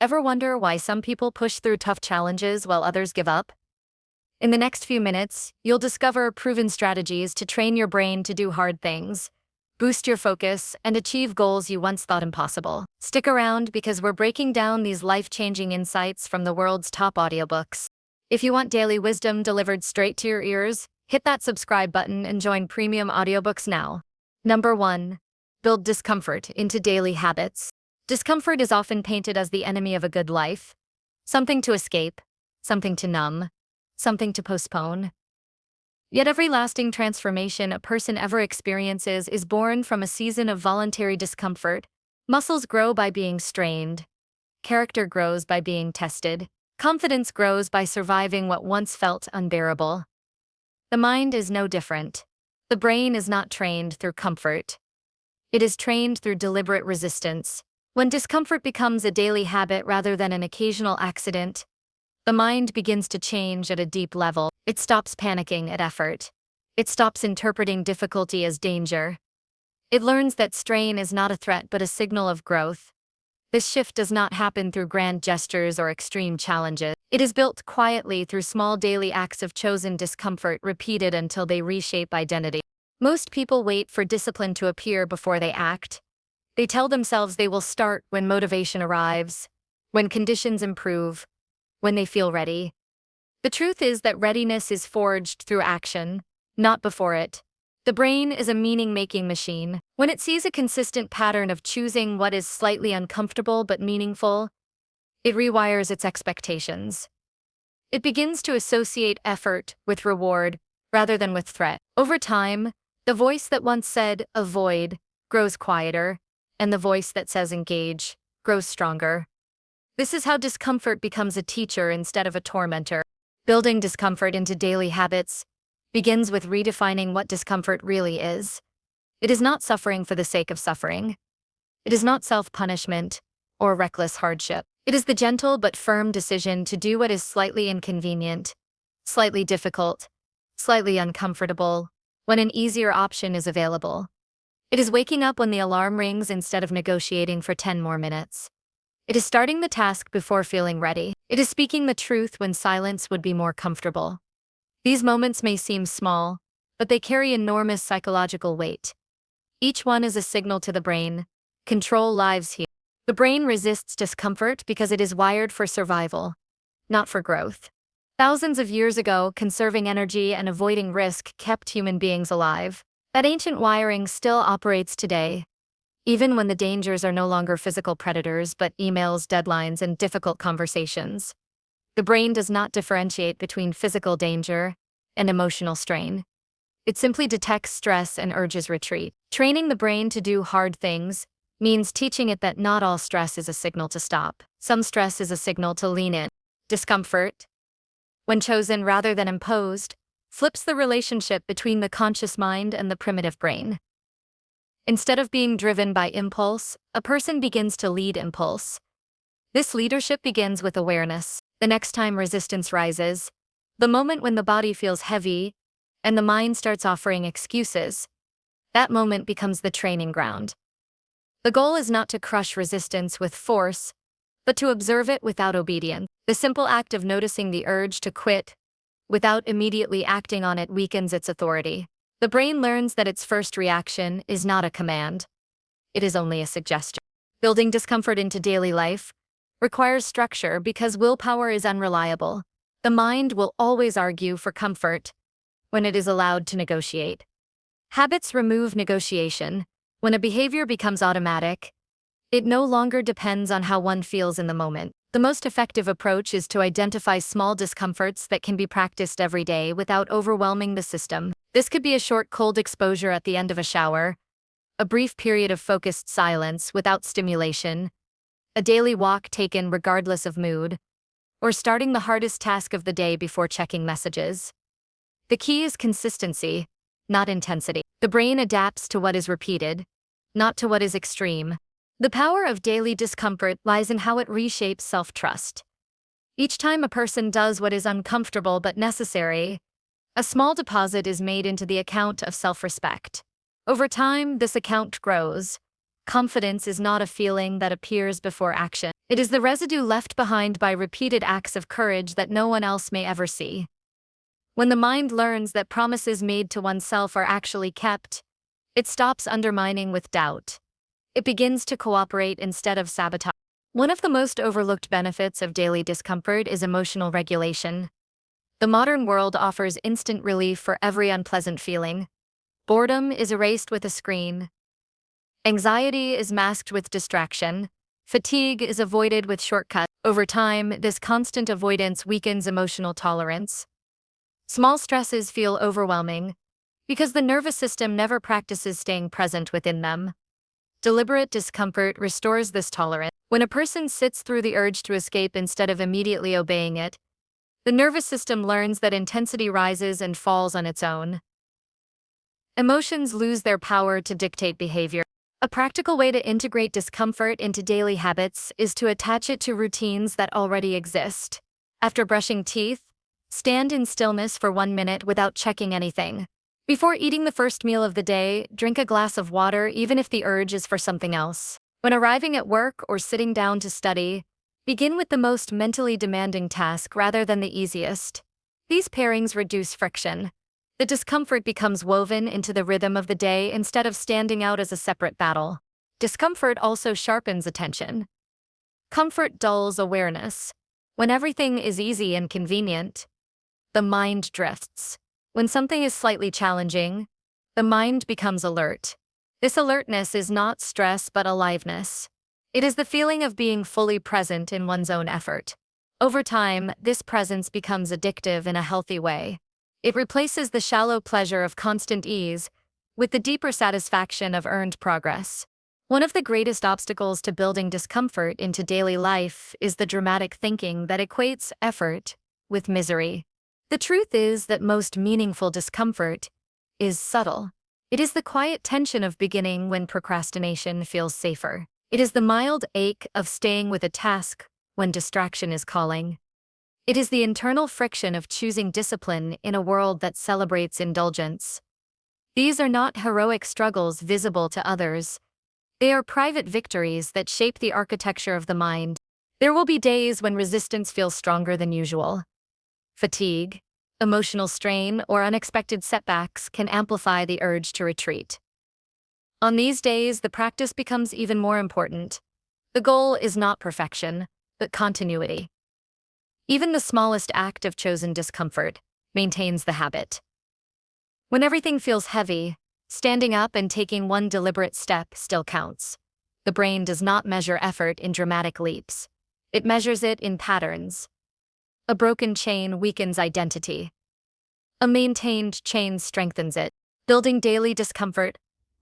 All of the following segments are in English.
Ever wonder why some people push through tough challenges while others give up? In the next few minutes, you'll discover proven strategies to train your brain to do hard things, boost your focus, and achieve goals you once thought impossible. Stick around because we're breaking down these life-changing insights from the world's top audiobooks. If you want daily wisdom delivered straight to your ears, hit that subscribe button and join premium audiobooks now. Number 1. Build discomfort into daily habits. Discomfort is often painted as the enemy of a good life. Something to escape, something to numb, something to postpone. Yet every lasting transformation a person ever experiences is born from a season of voluntary discomfort. Muscles grow by being strained. Character grows by being tested. Confidence grows by surviving what once felt unbearable. The mind is no different. The brain is not trained through comfort. It is trained through deliberate resistance. When discomfort becomes a daily habit rather than an occasional accident, the mind begins to change at a deep level. It stops panicking at effort. It stops interpreting difficulty as danger. It learns that strain is not a threat but a signal of growth. This shift does not happen through grand gestures or extreme challenges. It is built quietly through small daily acts of chosen discomfort repeated until they reshape identity. Most people wait for discipline to appear before they act. They tell themselves they will start when motivation arrives, when conditions improve, when they feel ready. The truth is that readiness is forged through action, not before it. The brain is a meaning-making machine. When it sees a consistent pattern of choosing what is slightly uncomfortable but meaningful, it rewires its expectations. It begins to associate effort with reward rather than with threat. Over time, the voice that once said, avoid, grows quieter, and the voice that says engage grows stronger. This is how discomfort becomes a teacher instead of a tormentor. Building discomfort into daily habits begins with redefining what discomfort really is. It is not suffering for the sake of suffering. It is not self-punishment or reckless hardship. It is the gentle but firm decision to do what is slightly inconvenient, slightly difficult, slightly uncomfortable, when an easier option is available. It is waking up when the alarm rings instead of negotiating for 10 more minutes. It is starting the task before feeling ready. It is speaking the truth when silence would be more comfortable. These moments may seem small, but they carry enormous psychological weight. Each one is a signal to the brain. Control lives here. The brain resists discomfort because it is wired for survival, not for growth. Thousands of years ago, conserving energy and avoiding risk kept human beings alive. That ancient wiring still operates today, even when the dangers are no longer physical predators but emails, deadlines, and difficult conversations. The brain does not differentiate between physical danger and emotional strain. It simply detects stress and urges retreat. Training the brain to do hard things means teaching it that not all stress is a signal to stop. Some stress is a signal to lean in. Discomfort, when chosen rather than imposed, flips the relationship between the conscious mind and the primitive brain. Instead of being driven by impulse, a person begins to lead impulse. This leadership begins with awareness. The next time resistance rises, the moment when the body feels heavy and the mind starts offering excuses, that moment becomes the training ground. The goal is not to crush resistance with force, but to observe it without obedience. The simple act of noticing the urge to quit without immediately acting on it weakens its authority. The brain learns that its first reaction is not a command. It is only a suggestion. Building discomfort into daily life requires structure because willpower is unreliable. The mind will always argue for comfort when it is allowed to negotiate. Habits remove negotiation. When a behavior becomes automatic, it no longer depends on how one feels in the moment. The most effective approach is to identify small discomforts that can be practiced every day without overwhelming the system. This could be a short cold exposure at the end of a shower, a brief period of focused silence without stimulation, a daily walk taken regardless of mood, or starting the hardest task of the day before checking messages. The key is consistency, not intensity. The brain adapts to what is repeated, not to what is extreme. The power of daily discomfort lies in how it reshapes self-trust. Each time a person does what is uncomfortable but necessary, a small deposit is made into the account of self-respect. Over time, this account grows. Confidence is not a feeling that appears before action. It is the residue left behind by repeated acts of courage that no one else may ever see. When the mind learns that promises made to oneself are actually kept, it stops undermining with doubt. It begins to cooperate instead of sabotage. One of the most overlooked benefits of daily discomfort is emotional regulation. The modern world offers instant relief for every unpleasant feeling. Boredom is erased with a screen. Anxiety is masked with distraction. Fatigue is avoided with shortcuts. Over time, this constant avoidance weakens emotional tolerance. Small stresses feel overwhelming because the nervous system never practices staying present within them. Deliberate discomfort restores this tolerance. When a person sits through the urge to escape instead of immediately obeying it, the nervous system learns that intensity rises and falls on its own. Emotions lose their power to dictate behavior. A practical way to integrate discomfort into daily habits is to attach it to routines that already exist. After brushing teeth, stand in stillness for 1 minute without checking anything. Before eating the first meal of the day, drink a glass of water even if the urge is for something else. When arriving at work or sitting down to study, begin with the most mentally demanding task rather than the easiest. These pairings reduce friction. The discomfort becomes woven into the rhythm of the day instead of standing out as a separate battle. Discomfort also sharpens attention. Comfort dulls awareness. When everything is easy and convenient, the mind drifts. When something is slightly challenging, the mind becomes alert. This alertness is not stress but aliveness. It is the feeling of being fully present in one's own effort. Over time, this presence becomes addictive in a healthy way. It replaces the shallow pleasure of constant ease with the deeper satisfaction of earned progress. One of the greatest obstacles to building discomfort into daily life is the dramatic thinking that equates effort with misery. The truth is that most meaningful discomfort is subtle. It is the quiet tension of beginning when procrastination feels safer. It is the mild ache of staying with a task when distraction is calling. It is the internal friction of choosing discipline in a world that celebrates indulgence. These are not heroic struggles visible to others. They are private victories that shape the architecture of the mind. There will be days when resistance feels stronger than usual. Fatigue, emotional strain, or unexpected setbacks can amplify the urge to retreat. On these days, the practice becomes even more important. The goal is not perfection, but continuity. Even the smallest act of chosen discomfort maintains the habit. When everything feels heavy, standing up and taking one deliberate step still counts. The brain does not measure effort in dramatic leaps. It measures it in patterns. A broken chain weakens identity. A maintained chain strengthens it. Building daily discomfort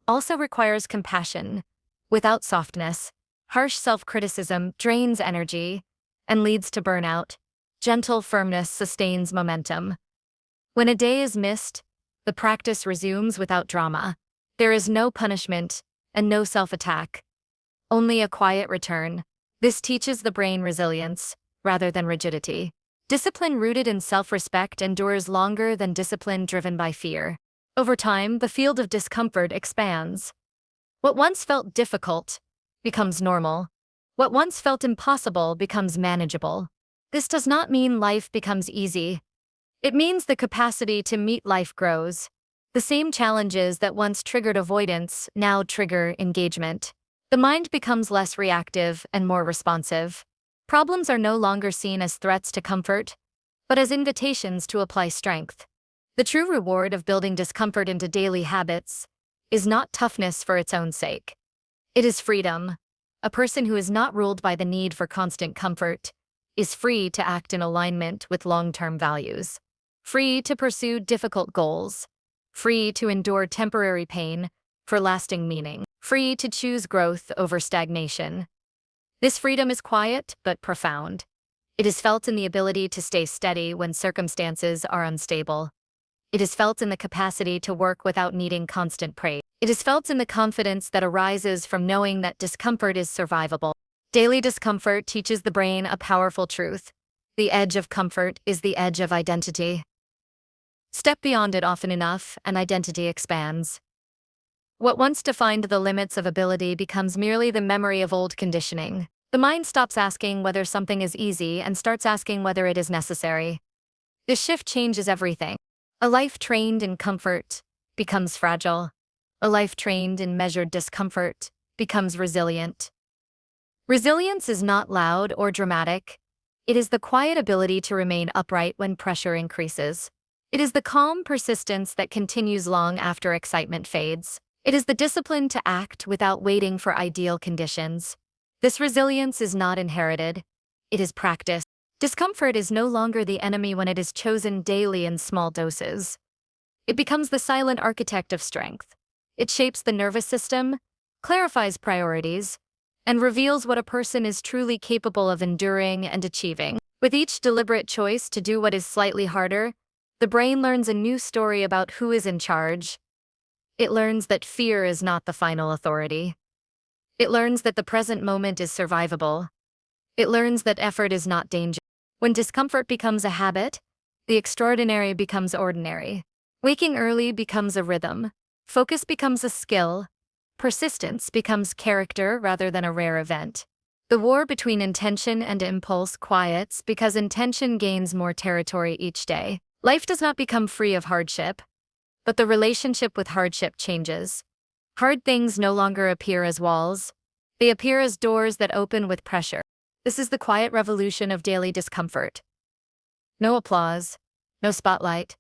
also requires compassion. Without softness, harsh self-criticism drains energy and leads to burnout. Gentle firmness sustains momentum. When a day is missed, the practice resumes without drama. There is no punishment and no self-attack. Only a quiet return. This teaches the brain resilience rather than rigidity. Discipline rooted in self-respect endures longer than discipline driven by fear. Over time, the field of discomfort expands. What once felt difficult becomes normal. What once felt impossible becomes manageable. This does not mean life becomes easy. It means the capacity to meet life grows. The same challenges that once triggered avoidance now trigger engagement. The mind becomes less reactive and more responsive. Problems are no longer seen as threats to comfort, but as invitations to apply strength. The true reward of building discomfort into daily habits is not toughness for its own sake. It is freedom. A person who is not ruled by the need for constant comfort is free to act in alignment with long-term values, free to pursue difficult goals, free to endure temporary pain for lasting meaning, free to choose growth over stagnation. This freedom is quiet but profound. It is felt in the ability to stay steady when circumstances are unstable. It is felt in the capacity to work without needing constant praise. It is felt in the confidence that arises from knowing that discomfort is survivable. Daily discomfort teaches the brain a powerful truth. The edge of comfort is the edge of identity. Step beyond it often enough, and identity expands. What once defined the limits of ability becomes merely the memory of old conditioning. The The mind stops asking whether something is easy and starts asking whether it is necessary. This shift changes everything. A life trained in comfort becomes fragile. A life trained in measured discomfort becomes resilient. Resilience is not loud or dramatic. It is the quiet ability to remain upright when pressure increases. It is the calm persistence that continues long after excitement fades. It is the discipline to act without waiting for ideal conditions. This resilience is not inherited. It is practiced. Discomfort is no longer the enemy when it is chosen daily in small doses. It becomes the silent architect of strength. It shapes the nervous system, clarifies priorities, and reveals what a person is truly capable of enduring and achieving. With each deliberate choice to do what is slightly harder, the brain learns a new story about who is in charge. It learns that fear is not the final authority. It learns that the present moment is survivable. It learns that effort is not danger. When discomfort becomes a habit, the extraordinary becomes ordinary. Waking early becomes a rhythm. Focus becomes a skill. Persistence becomes character rather than a rare event. The war between intention and impulse quiets because intention gains more territory each day. Life does not become free of hardship, but the relationship with hardship changes. Hard things no longer appear as walls. They appear as doors that open with pressure. This is the quiet revolution of daily discomfort. No applause, no spotlight,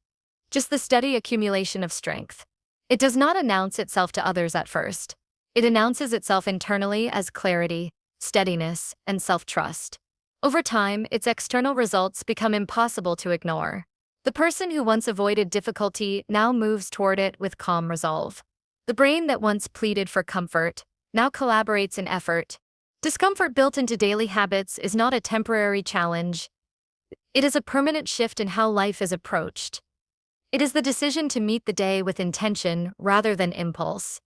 just the steady accumulation of strength. It does not announce itself to others at first. It announces itself internally as clarity, steadiness, and self-trust. Over time, its external results become impossible to ignore. The person who once avoided difficulty now moves toward it with calm resolve. The brain that once pleaded for comfort now collaborates in effort. Discomfort built into daily habits is not a temporary challenge. It is a permanent shift in how life is approached. It is the decision to meet the day with intention rather than impulse,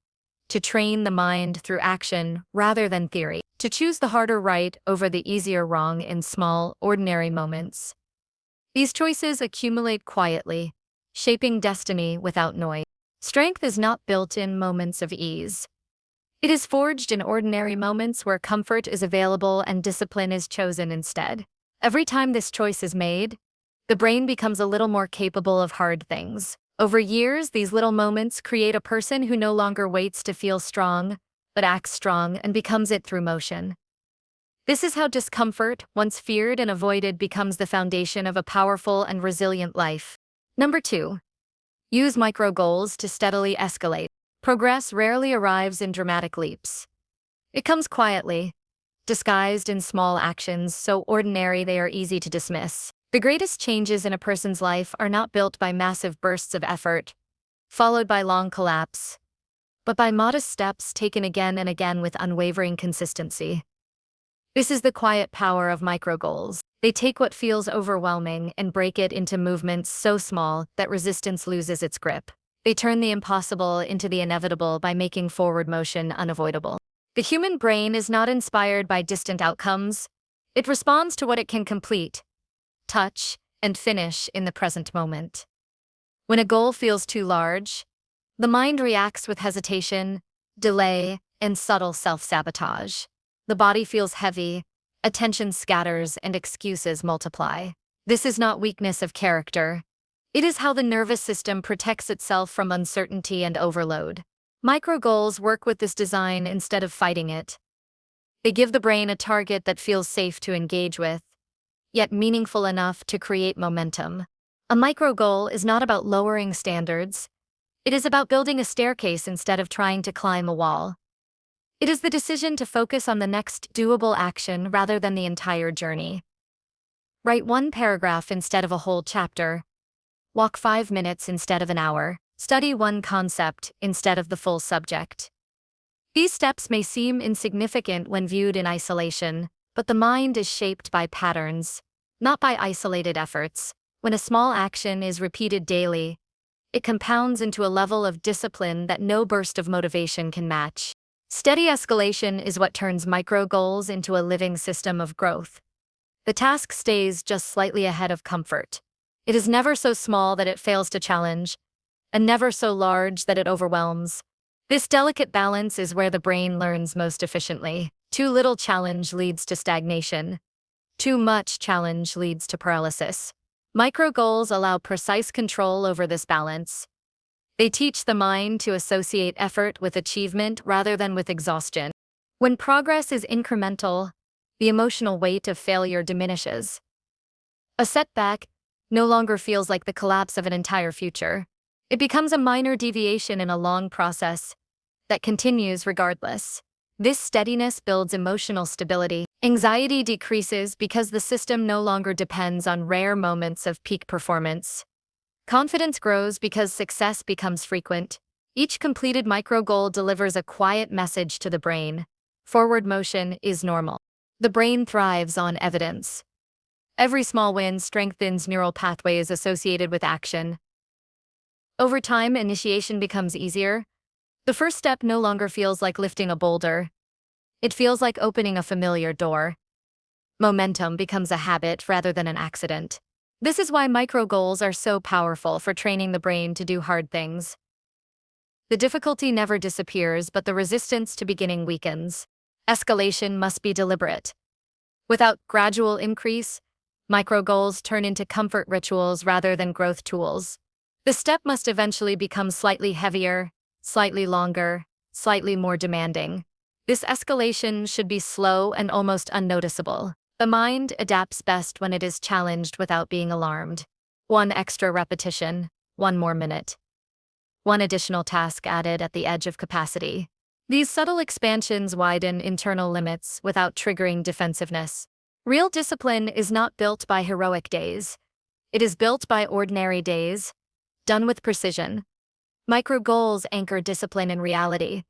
to train the mind through action rather than theory, to choose the harder right over the easier wrong in small, ordinary moments. These choices accumulate quietly, shaping destiny without noise. Strength is not built in moments of ease. It is forged in ordinary moments where comfort is available and discipline is chosen instead. Every time this choice is made, the brain becomes a little more capable of hard things. Over years, these little moments create a person who no longer waits to feel strong, but acts strong and becomes it through motion. This is how discomfort, once feared and avoided, becomes the foundation of a powerful and resilient life. Number 2. Use micro goals to steadily escalate. Progress rarely arrives in dramatic leaps. It comes quietly, disguised in small actions so ordinary they are easy to dismiss. The greatest changes in a person's life are not built by massive bursts of effort, followed by long collapse, but by modest steps taken again and again with unwavering consistency. This is the quiet power of micro goals. They take what feels overwhelming and break it into movements so small that resistance loses its grip. They turn the impossible into the inevitable by making forward motion unavoidable. The human brain is not inspired by distant outcomes. It responds to what it can complete, touch, and finish in the present moment. When a goal feels too large, the mind reacts with hesitation, delay, and subtle self-sabotage. The body feels heavy, attention scatters, and excuses multiply. This is not weakness of character. It is how the nervous system protects itself from uncertainty and overload. Micro goals work with this design instead of fighting it. They give the brain a target that feels safe to engage with, yet meaningful enough to create momentum. A micro goal is not about lowering standards. It is about building a staircase instead of trying to climb a wall. It is the decision to focus on the next doable action rather than the entire journey. Write one paragraph instead of a whole chapter. Walk 5 minutes instead of an hour. Study one concept instead of the full subject. These steps may seem insignificant when viewed in isolation, but the mind is shaped by patterns, not by isolated efforts. When a small action is repeated daily, it compounds into a level of discipline that no burst of motivation can match. Steady escalation is what turns micro goals into a living system of growth. The task stays just slightly ahead of comfort. It is never so small that it fails to challenge, and never so large that it overwhelms. This delicate balance is where the brain learns most efficiently. Too little challenge leads to stagnation. Too much challenge leads to paralysis. Micro goals allow precise control over this balance. They teach the mind to associate effort with achievement rather than with exhaustion. When progress is incremental, the emotional weight of failure diminishes. A setback no longer feels like the collapse of an entire future. It becomes a minor deviation in a long process that continues regardless. This steadiness builds emotional stability. Anxiety decreases because the system no longer depends on rare moments of peak performance. Confidence grows because success becomes frequent. Each completed micro goal delivers a quiet message to the brain. Forward motion is normal. The brain thrives on evidence. Every small win strengthens neural pathways associated with action. Over time, initiation becomes easier. The first step no longer feels like lifting a boulder. It feels like opening a familiar door. Momentum becomes a habit rather than an accident. This is why micro goals are so powerful for training the brain to do hard things. The difficulty never disappears, but the resistance to beginning weakens. Escalation must be deliberate. Without gradual increase, micro goals turn into comfort rituals rather than growth tools. The step must eventually become slightly heavier, slightly longer, slightly more demanding. This escalation should be slow and almost unnoticeable. The mind adapts best when it is challenged without being alarmed. One extra repetition, one more minute. One additional task added at the edge of capacity. These subtle expansions widen internal limits without triggering defensiveness. Real discipline is not built by heroic days. It is built by ordinary days, done with precision. Micro goals anchor discipline in reality.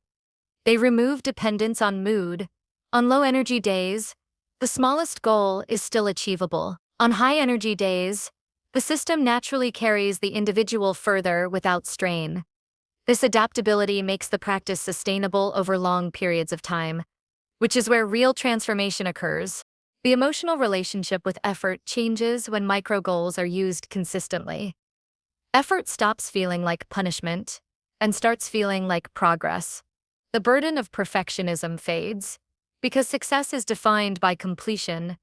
They remove dependence on mood. On low-energy days, the smallest goal is still achievable. On high-energy days, the system naturally carries the individual further without strain. This adaptability makes the practice sustainable over long periods of time, which is where real transformation occurs. The emotional relationship with effort changes when micro goals are used consistently. Effort stops feeling like punishment and starts feeling like progress. The burden of perfectionism fades because success is defined by completion,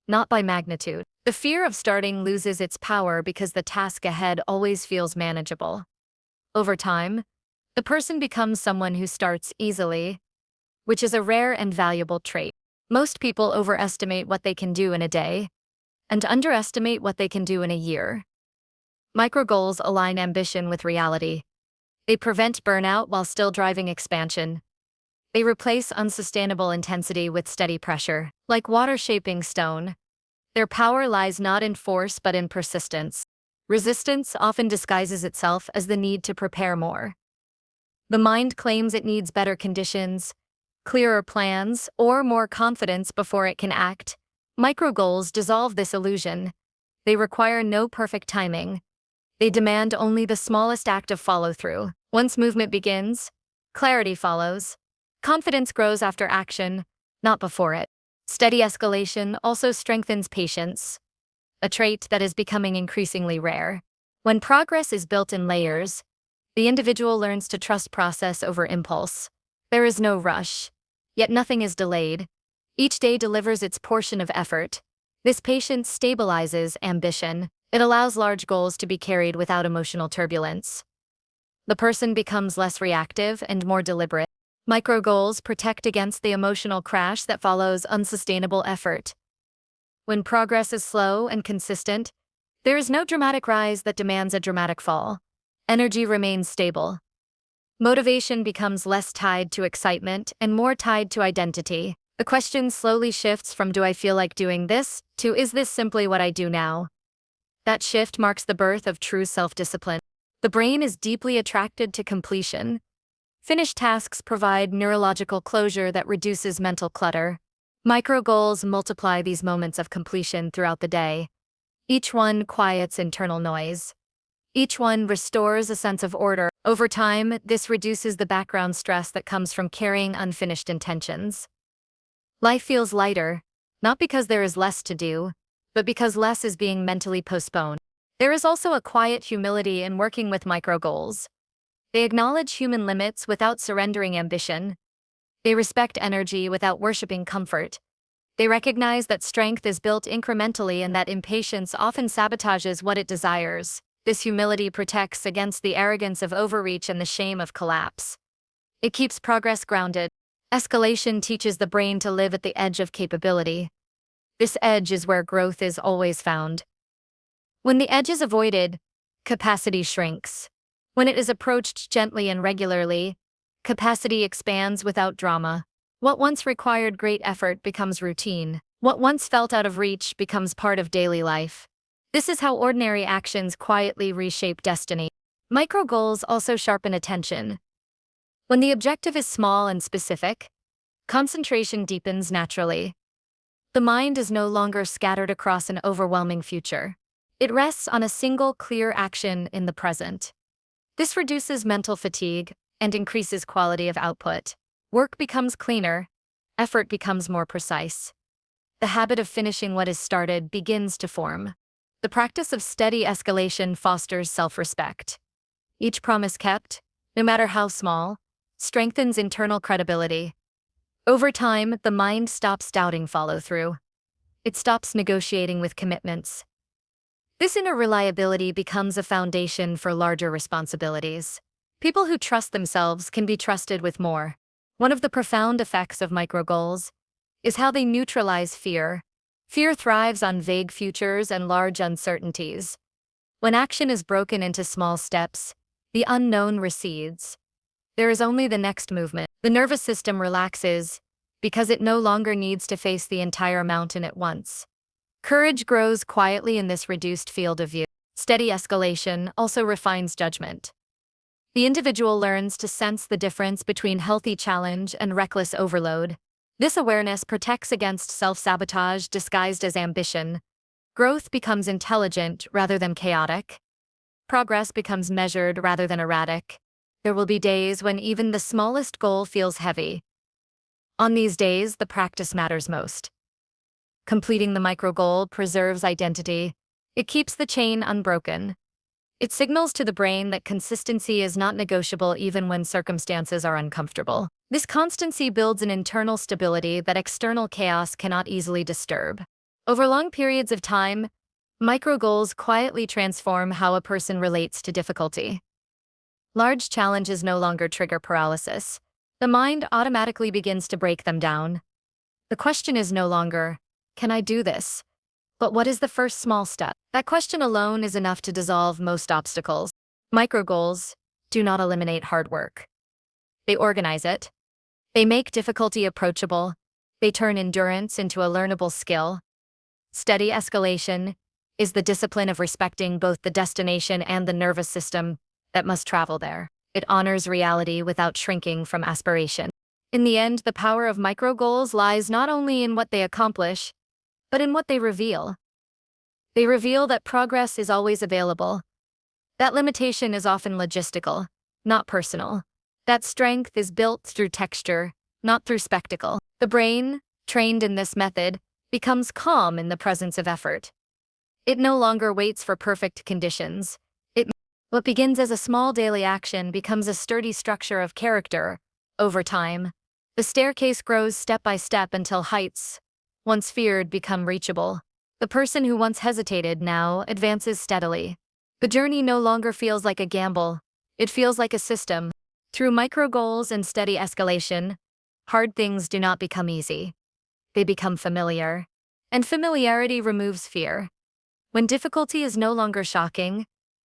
not by magnitude. The fear of starting loses its power because the task ahead always feels manageable. Over time, the person becomes someone who starts easily, which is a rare and valuable trait. Most people overestimate what they can do in a day and underestimate what they can do in a year. Micro goals align ambition with reality. They prevent burnout while still driving expansion. They replace unsustainable intensity with steady pressure. Like water shaping stone, their power lies not in force but in persistence. Resistance often disguises itself as the need to prepare more. The mind claims it needs better conditions, clearer plans, or more confidence before it can act. Micro goals dissolve this illusion. They require no perfect timing. They demand only the smallest act of follow-through. Once movement begins, clarity follows. Confidence grows after action, not before it. Steady escalation also strengthens patience, a trait that is becoming increasingly rare. When progress is built in layers, the individual learns to trust process over impulse. There is no rush, yet nothing is delayed. Each day delivers its portion of effort. This patience stabilizes ambition. It allows large goals to be carried without emotional turbulence. The person becomes less reactive and more deliberate. Micro goals protect against the emotional crash that follows unsustainable effort. When progress is slow and consistent, there is no dramatic rise that demands a dramatic fall. Energy remains stable. Motivation becomes less tied to excitement and more tied to identity. The question slowly shifts from "do I feel like doing this?" to "is this simply what I do now?" That shift marks the birth of true self-discipline. The brain is deeply attracted to completion. Finished tasks provide neurological closure that reduces mental clutter. Micro goals multiply these moments of completion throughout the day. Each one quiets internal noise. Each one restores a sense of order. Over time, this reduces the background stress that comes from carrying unfinished intentions. Life feels lighter, not because there is less to do, but because less is being mentally postponed. There is also a quiet humility in working with micro goals. They acknowledge human limits without surrendering ambition. They respect energy without worshipping comfort. They recognize that strength is built incrementally and that impatience often sabotages what it desires. This humility protects against the arrogance of overreach and the shame of collapse. It keeps progress grounded. Escalation teaches the brain to live at the edge of capability. This edge is where growth is always found. When the edge is avoided, capacity shrinks. When it is approached gently and regularly, capacity expands without drama. What once required great effort becomes routine. What once felt out of reach becomes part of daily life. This is how ordinary actions quietly reshape destiny. Micro goals also sharpen attention. When the objective is small and specific, concentration deepens naturally. The mind is no longer scattered across an overwhelming future. It rests on a single clear action in the present. This reduces mental fatigue and increases quality of output. Work becomes cleaner, effort becomes more precise. The habit of finishing what is started begins to form. The practice of steady escalation fosters self-respect. Each promise kept, no matter how small, strengthens internal credibility. Over time, the mind stops doubting follow-through. It stops negotiating with commitments. This inner reliability becomes a foundation for larger responsibilities. People who trust themselves can be trusted with more. One of the profound effects of micro-goals is how they neutralize fear. Fear thrives on vague futures and large uncertainties. When action is broken into small steps, the unknown recedes. There is only the next movement. The nervous system relaxes because it no longer needs to face the entire mountain at once. Courage grows quietly in this reduced field of view. Steady escalation also refines judgment. The individual learns to sense the difference between healthy challenge and reckless overload. This awareness protects against self-sabotage disguised as ambition. Growth becomes intelligent rather than chaotic. Progress becomes measured rather than erratic. There will be days when even the smallest goal feels heavy. On these days, the practice matters most. Completing the micro goal preserves identity. It keeps the chain unbroken. It signals to the brain that consistency is not negotiable even when circumstances are uncomfortable. This constancy builds an internal stability that external chaos cannot easily disturb. Over long periods of time, micro goals quietly transform how a person relates to difficulty. Large challenges no longer trigger paralysis. The mind automatically begins to break them down. The question is no longer, "Can I do this?" But what is the first small step? That question alone is enough to dissolve most obstacles. Micro goals do not eliminate hard work. They organize it. They make difficulty approachable. They turn endurance into a learnable skill. Steady escalation is the discipline of respecting both the destination and the nervous system that must travel there. It honors reality without shrinking from aspiration. In the end, the power of micro goals lies not only in what they accomplish, but in what they reveal. They reveal that progress is always available. That limitation is often logistical, not personal. That strength is built through texture, not through spectacle. The brain, trained in this method, becomes calm in the presence of effort. It no longer waits for perfect conditions. What begins as a small daily action becomes a sturdy structure of character. Over time, the staircase grows step by step until heights, once feared, become reachable. The person who once hesitated now advances steadily. The journey no longer feels like a gamble. It feels like a system. Through micro goals and steady escalation, hard things do not become easy. They become familiar. And familiarity removes fear. When difficulty is no longer shocking,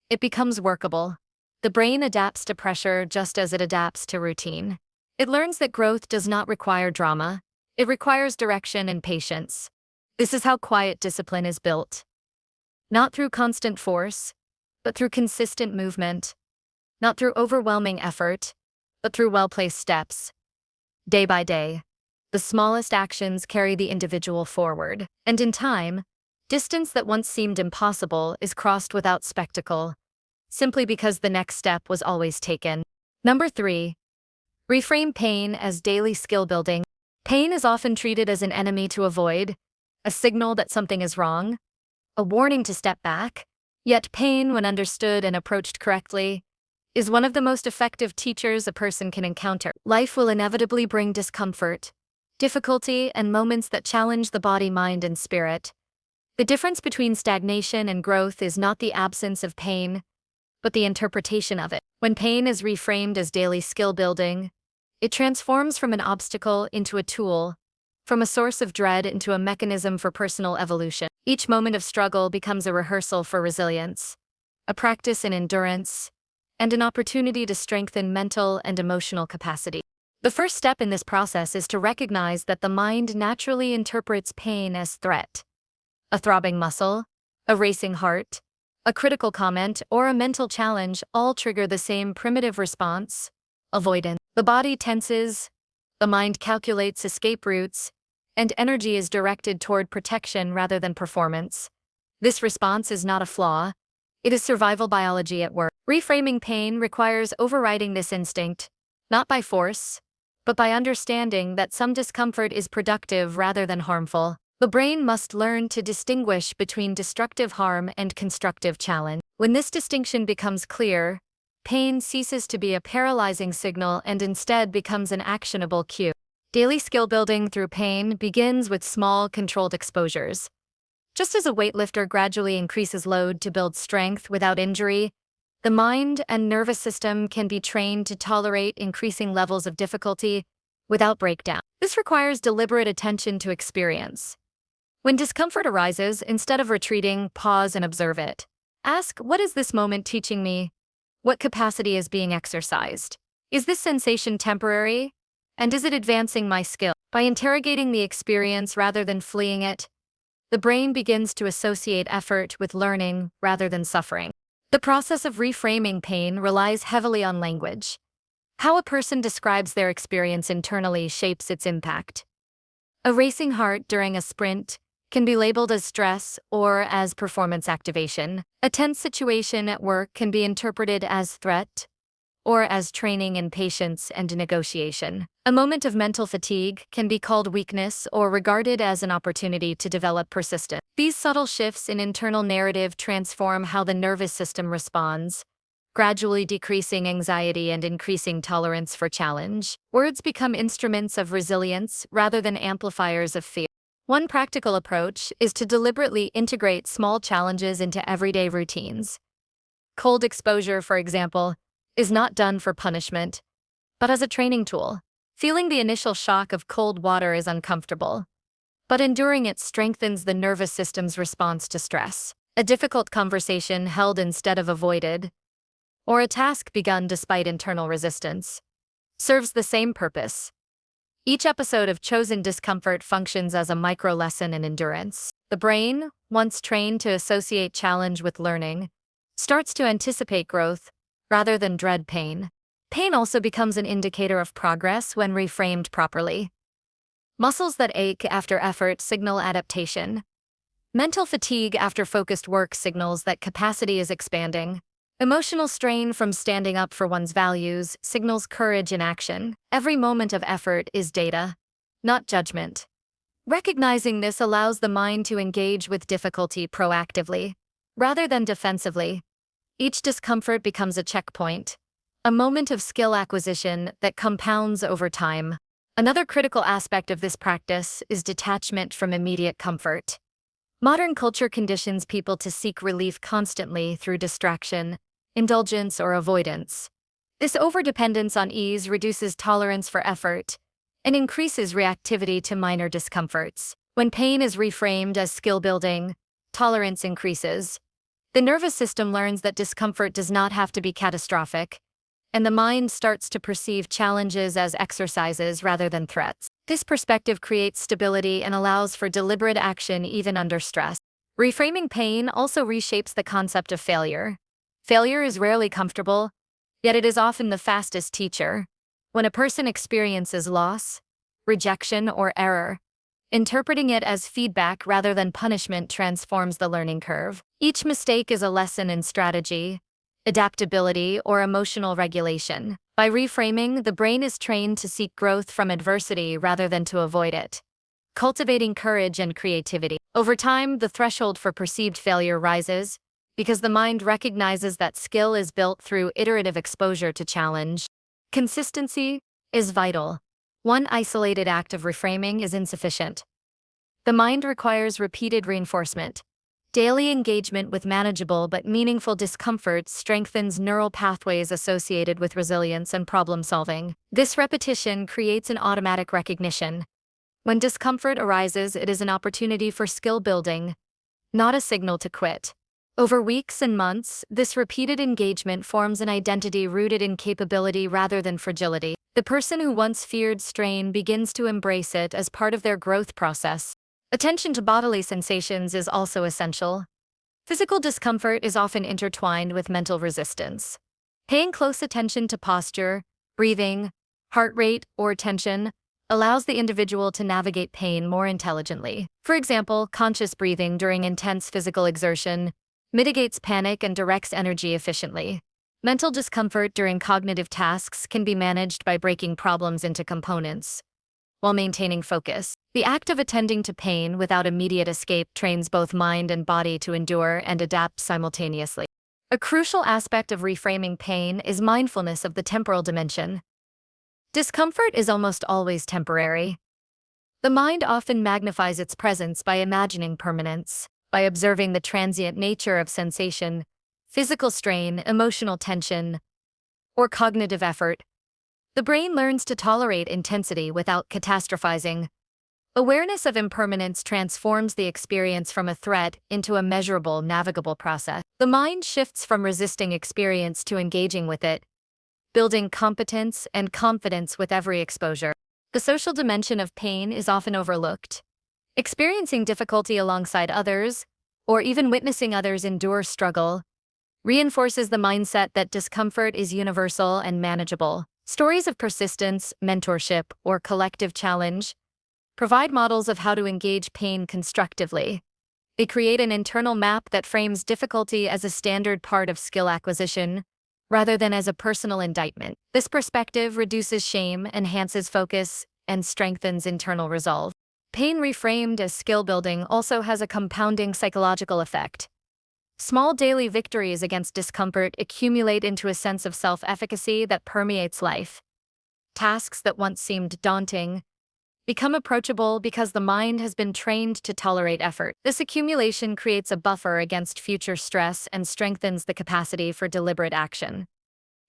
it becomes workable. The brain adapts to pressure just as it adapts to routine. It learns that growth does not require drama. It requires direction and patience. This is how quiet discipline is built. Not through constant force, but through consistent movement. Not through overwhelming effort, but through well-placed steps. Day by day, the smallest actions carry the individual forward. And in time, distance that once seemed impossible is crossed without spectacle, simply because the next step was always taken. Number 3. Reframe pain as daily skill building. Pain is often treated as an enemy to avoid, a signal that something is wrong, a warning to step back. Yet pain, when understood and approached correctly, is one of the most effective teachers a person can encounter. Life will inevitably bring discomfort, difficulty, and moments that challenge the body, mind, and spirit. The difference between stagnation and growth is not the absence of pain, but the interpretation of it. When pain is reframed as daily skill building, it transforms from an obstacle into a tool, from a source of dread into a mechanism for personal evolution. Each moment of struggle becomes a rehearsal for resilience, a practice in endurance, and an opportunity to strengthen mental and emotional capacity. The first step in this process is to recognize that the mind naturally interprets pain as threat. A throbbing muscle, a racing heart, a critical comment, or a mental challenge all trigger the same primitive response: avoidance. The body tenses, the mind calculates escape routes, and energy is directed toward protection rather than performance. This response is not a flaw, it is survival biology at work. Reframing pain requires overriding this instinct, not by force, but by understanding that some discomfort is productive rather than harmful. The brain must learn to distinguish between destructive harm and constructive challenge. When this distinction becomes clear, pain ceases to be a paralyzing signal and instead becomes an actionable cue. Daily skill building through pain begins with small, controlled exposures. Just as a weightlifter gradually increases load to build strength without injury, the mind and nervous system can be trained to tolerate increasing levels of difficulty without breakdown. This requires deliberate attention to experience. When discomfort arises, instead of retreating, pause and observe it. Ask, what is this moment teaching me? What capacity is being exercised? Is this sensation temporary? And is it advancing my skill? By interrogating the experience rather than fleeing it, the brain begins to associate effort with learning rather than suffering. The process of reframing pain relies heavily on language. How a person describes their experience internally shapes its impact. A racing heart during a sprint can be labeled as stress or as performance activation. A tense situation at work can be interpreted as threat or as training in patience and negotiation. A moment of mental fatigue can be called weakness or regarded as an opportunity to develop persistence. These subtle shifts in internal narrative transform how the nervous system responds, gradually decreasing anxiety and increasing tolerance for challenge. Words become instruments of resilience rather than amplifiers of fear. One practical approach is to deliberately integrate small challenges into everyday routines. Cold exposure, for example, is not done for punishment, but as a training tool. Feeling the initial shock of cold water is uncomfortable, but enduring it strengthens the nervous system's response to stress. A difficult conversation held instead of avoided, or a task begun despite internal resistance, serves the same purpose. Each episode of chosen discomfort functions as a micro-lesson in endurance. The brain, once trained to associate challenge with learning, starts to anticipate growth rather than dread pain. Pain also becomes an indicator of progress when reframed properly. Muscles that ache after effort signal adaptation. Mental fatigue after focused work signals that capacity is expanding. Emotional strain from standing up for one's values signals courage in action. Every moment of effort is data, not judgment. Recognizing this allows the mind to engage with difficulty proactively, rather than defensively. Each discomfort becomes a checkpoint, a moment of skill acquisition that compounds over time. Another critical aspect of this practice is detachment from immediate comfort. Modern culture conditions people to seek relief constantly through distraction, indulgence, or avoidance. This overdependence on ease reduces tolerance for effort and increases reactivity to minor discomforts. When pain is reframed as skill building, tolerance increases. The nervous system learns that discomfort does not have to be catastrophic, and the mind starts to perceive challenges as exercises rather than threats. This perspective creates stability and allows for deliberate action even under stress. Reframing pain also reshapes the concept of failure. Failure is rarely comfortable, yet it is often the fastest teacher. When a person experiences loss, rejection, or error, interpreting it as feedback rather than punishment transforms the learning curve. Each mistake is a lesson in strategy, adaptability, or emotional regulation. By reframing, the brain is trained to seek growth from adversity rather than to avoid it, cultivating courage and creativity. Over time, the threshold for perceived failure rises, because the mind recognizes that skill is built through iterative exposure to challenge. Consistency is vital. One isolated act of reframing is insufficient. The mind requires repeated reinforcement. Daily engagement with manageable but meaningful discomfort strengthens neural pathways associated with resilience and problem solving. This repetition creates an automatic recognition. When discomfort arises, it is an opportunity for skill building, not a signal to quit. Over weeks and months, this repeated engagement forms an identity rooted in capability rather than fragility. The person who once feared strain begins to embrace it as part of their growth process. Attention to bodily sensations is also essential. Physical discomfort is often intertwined with mental resistance. Paying close attention to posture, breathing, heart rate, or tension allows the individual to navigate pain more intelligently. For example, conscious breathing during intense physical exertion mitigates panic and directs energy efficiently. Mental discomfort during cognitive tasks can be managed by breaking problems into components while maintaining focus. The act of attending to pain without immediate escape trains both mind and body to endure and adapt simultaneously. A crucial aspect of reframing pain is mindfulness of the temporal dimension. Discomfort is almost always temporary. The mind often magnifies its presence by imagining permanence. By observing the transient nature of sensation, physical strain, emotional tension, or cognitive effort, the brain learns to tolerate intensity without catastrophizing. Awareness of impermanence transforms the experience from a threat into a measurable, navigable process. The mind shifts from resisting experience to engaging with it, building competence and confidence with every exposure. The social dimension of pain is often overlooked. Experiencing difficulty alongside others, or even witnessing others endure struggle, reinforces the mindset that discomfort is universal and manageable. Stories of persistence, mentorship, or collective challenge provide models of how to engage pain constructively. They create an internal map that frames difficulty as a standard part of skill acquisition, rather than as a personal indictment. This perspective reduces shame, enhances focus, and strengthens internal resolve. Pain reframed as skill building also has a compounding psychological effect. Small daily victories against discomfort accumulate into a sense of self-efficacy that permeates life. Tasks that once seemed daunting become approachable because the mind has been trained to tolerate effort. This accumulation creates a buffer against future stress and strengthens the capacity for deliberate action.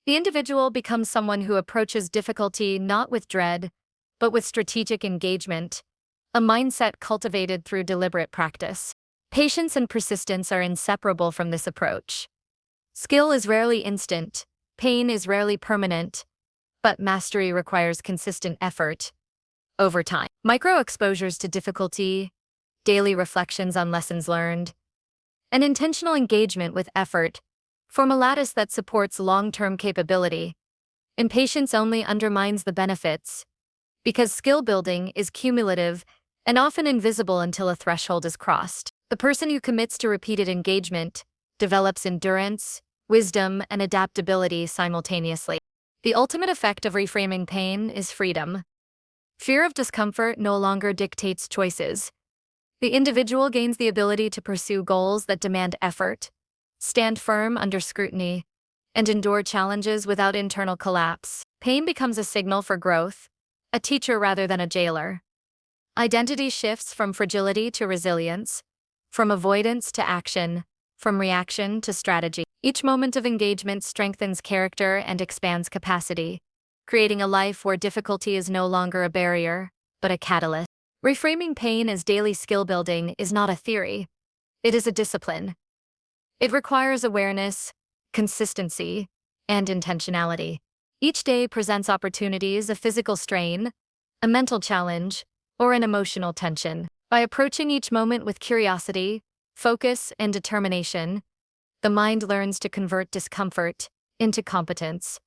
The individual becomes someone who approaches difficulty not with dread, but with strategic engagement, a mindset cultivated through deliberate practice. Patience and persistence are inseparable from this approach. Skill is rarely instant, pain is rarely permanent, but mastery requires consistent effort over time. Micro-exposures to difficulty, daily reflections on lessons learned, and intentional engagement with effort form a lattice that supports long-term capability. Impatience only undermines the benefits, because skill building is cumulative and often invisible until a threshold is crossed. The person who commits to repeated engagement develops endurance, wisdom, and adaptability simultaneously. The ultimate effect of reframing pain is freedom. Fear of discomfort no longer dictates choices. The individual gains the ability to pursue goals that demand effort, stand firm under scrutiny, and endure challenges without internal collapse. Pain becomes a signal for growth, a teacher rather than a jailer. Identity shifts from fragility to resilience, from avoidance to action, from reaction to strategy. Each moment of engagement strengthens character and expands capacity, creating a life where difficulty is no longer a barrier, but a catalyst. Reframing pain as daily skill building is not a theory. It is a discipline. It requires awareness, consistency, and intentionality. Each day presents opportunities, a physical strain, a mental challenge, or an emotional tension. By approaching each moment with curiosity, focus, and determination, the mind learns to convert discomfort into competence.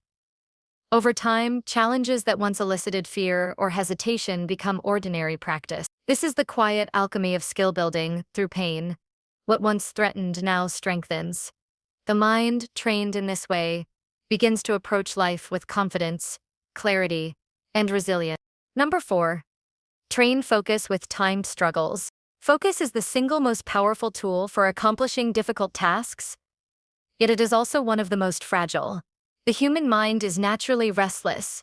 Over time, challenges that once elicited fear or hesitation become ordinary practice. This is the quiet alchemy of skill building through pain. What once threatened now strengthens. The mind, trained in this way, begins to approach life with confidence, clarity, and resilience. Number 4. Train focus with timed struggles. Focus is the single most powerful tool for accomplishing difficult tasks, yet it is also one of the most fragile. The human mind is naturally restless,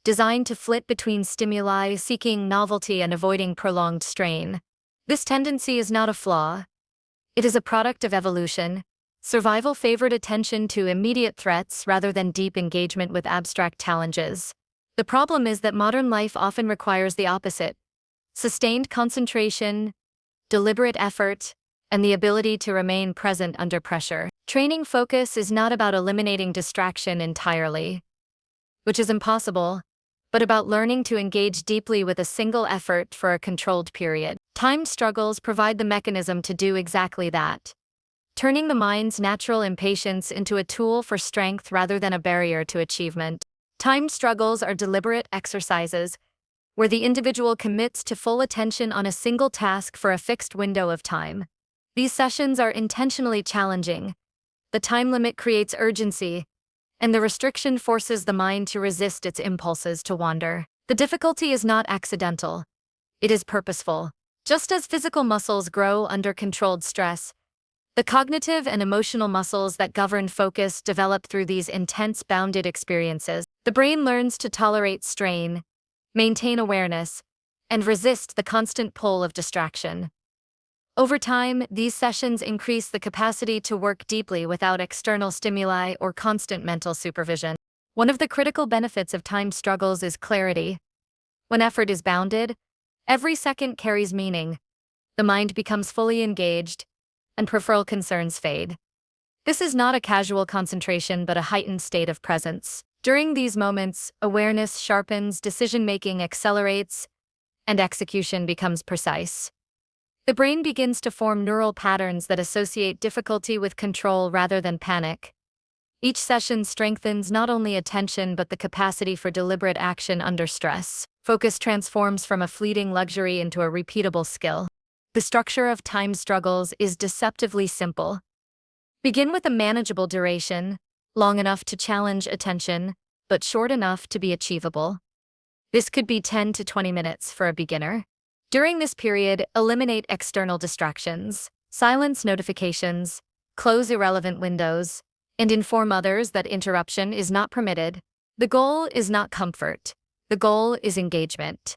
designed to flit between stimuli, seeking novelty and avoiding prolonged strain. This tendency is not a flaw. It is a product of evolution. Survival favored attention to immediate threats rather than deep engagement with abstract challenges. The problem is that modern life often requires the opposite: sustained concentration, deliberate effort, and the ability to remain present under pressure. Training focus is not about eliminating distraction entirely, which is impossible, but about learning to engage deeply with a single effort for a controlled period. Time struggles provide the mechanism to do exactly that, turning the mind's natural impatience into a tool for strength rather than a barrier to achievement. Time struggles are deliberate exercises where the individual commits to full attention on a single task for a fixed window of time. These sessions are intentionally challenging. The time limit creates urgency, and the restriction forces the mind to resist its impulses to wander. The difficulty is not accidental. It is purposeful. Just as physical muscles grow under controlled stress, the cognitive and emotional muscles that govern focus develop through these intense bounded experiences. The brain learns to tolerate strain, maintain awareness, and resist the constant pull of distraction. Over time, these sessions increase the capacity to work deeply without external stimuli or constant mental supervision. One of the critical benefits of time struggles is clarity. When effort is bounded, every second carries meaning. The mind becomes fully engaged, and peripheral concerns fade. This is not a casual concentration but a heightened state of presence. During these moments, awareness sharpens, decision-making accelerates, and execution becomes precise. The brain begins to form neural patterns that associate difficulty with control rather than panic. Each session strengthens not only attention but the capacity for deliberate action under stress. Focus transforms from a fleeting luxury into a repeatable skill. The structure of time struggles is deceptively simple. Begin with a manageable duration, long enough to challenge attention, but short enough to be achievable. This could be 10 to 20 minutes for a beginner. During this period, eliminate external distractions, silence notifications, close irrelevant windows, and inform others that interruption is not permitted. The goal is not comfort. The goal is engagement.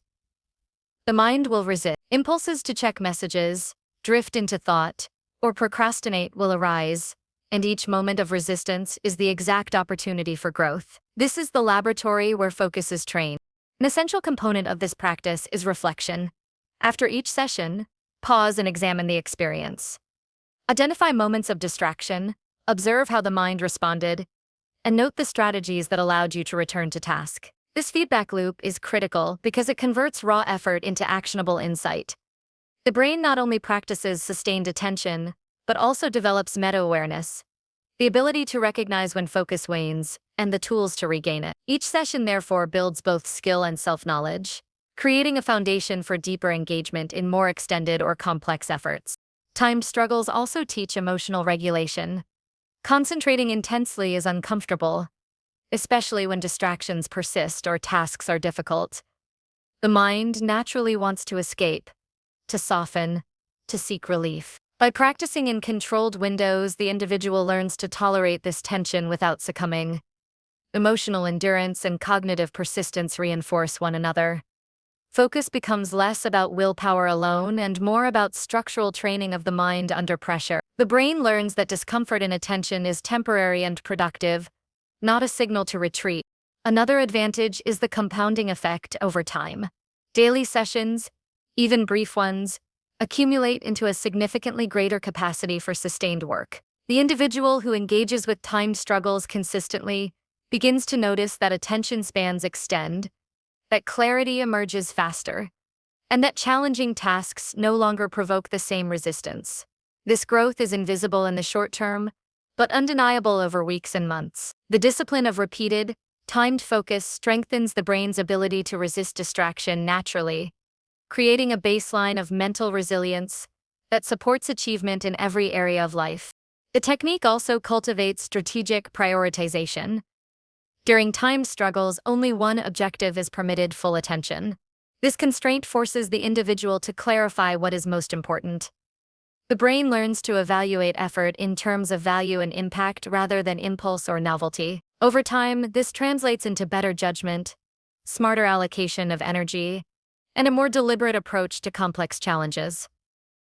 The mind will resist. Impulses to check messages, drift into thought, or procrastinate will arise, and each moment of resistance is the exact opportunity for growth. This is the laboratory where focus is trained. An essential component of this practice is reflection. After each session, pause and examine the experience. Identify moments of distraction, observe how the mind responded, and note the strategies that allowed you to return to task. This feedback loop is critical because it converts raw effort into actionable insight. The brain not only practices sustained attention, but also develops meta-awareness, the ability to recognize when focus wanes, and the tools to regain it. Each session, therefore, builds both skill and self-knowledge, creating a foundation for deeper engagement in more extended or complex efforts. Time struggles also teach emotional regulation. Concentrating intensely is uncomfortable, especially when distractions persist or tasks are difficult. The mind naturally wants to escape, to soften, to seek relief. By practicing in controlled windows, the individual learns to tolerate this tension without succumbing. Emotional endurance and cognitive persistence reinforce one another. Focus becomes less about willpower alone and more about structural training of the mind under pressure. The brain learns that discomfort in attention is temporary and productive, not a signal to retreat. Another advantage is the compounding effect over time. Daily sessions, even brief ones, accumulate into a significantly greater capacity for sustained work. The individual who engages with time struggles consistently begins to notice that attention spans extend, that clarity emerges faster, and that challenging tasks no longer provoke the same resistance. This growth is invisible in the short term, but undeniable over weeks and months. The discipline of repeated, timed focus strengthens the brain's ability to resist distraction naturally, creating a baseline of mental resilience that supports achievement in every area of life. The technique also cultivates strategic prioritization. During time struggles, only one objective is permitted full attention. This constraint forces the individual to clarify what is most important. The brain learns to evaluate effort in terms of value and impact rather than impulse or novelty. Over time, this translates into better judgment, smarter allocation of energy, and a more deliberate approach to complex challenges.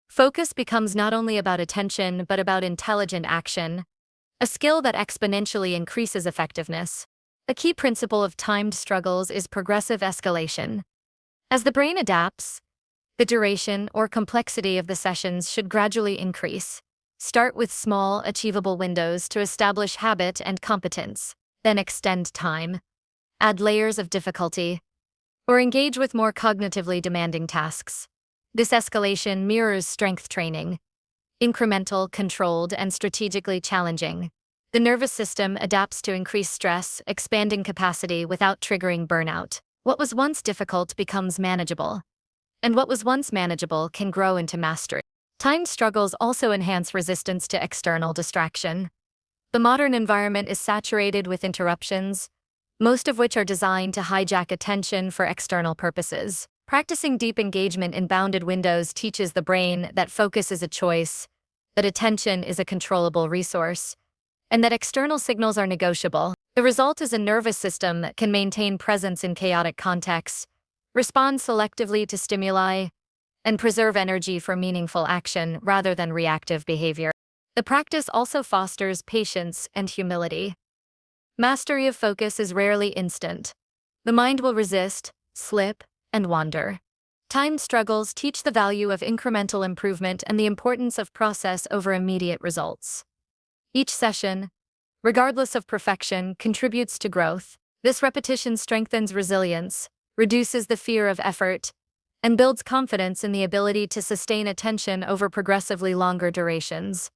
Focus becomes not only about attention but about intelligent action, a skill that exponentially increases effectiveness. A key principle of timed struggles is progressive escalation. As the brain adapts, the duration or complexity of the sessions should gradually increase. Start with small, achievable windows to establish habit and competence, then extend time, add layers of difficulty, or engage with more cognitively demanding tasks. This escalation mirrors strength training, incremental, controlled, and strategically challenging. The nervous system adapts to increase stress, expanding capacity without triggering burnout. What was once difficult becomes manageable, and what was once manageable can grow into mastery. Timed struggles also enhance resistance to external distraction. The modern environment is saturated with interruptions, most of which are designed to hijack attention for external purposes. Practicing deep engagement in bounded windows teaches the brain that focus is a choice, that attention is a controllable resource, and that external signals are negotiable. The result is a nervous system that can maintain presence in chaotic contexts, respond selectively to stimuli, and preserve energy for meaningful action rather than reactive behavior. The practice also fosters patience and humility. Mastery of focus is rarely instant. The mind will resist, slip, and wander. Timed struggles teach the value of incremental improvement and the importance of process over immediate results. Each session, regardless of perfection, contributes to growth. This repetition strengthens resilience, reduces the fear of effort, and builds confidence in the ability to sustain attention over progressively longer durations.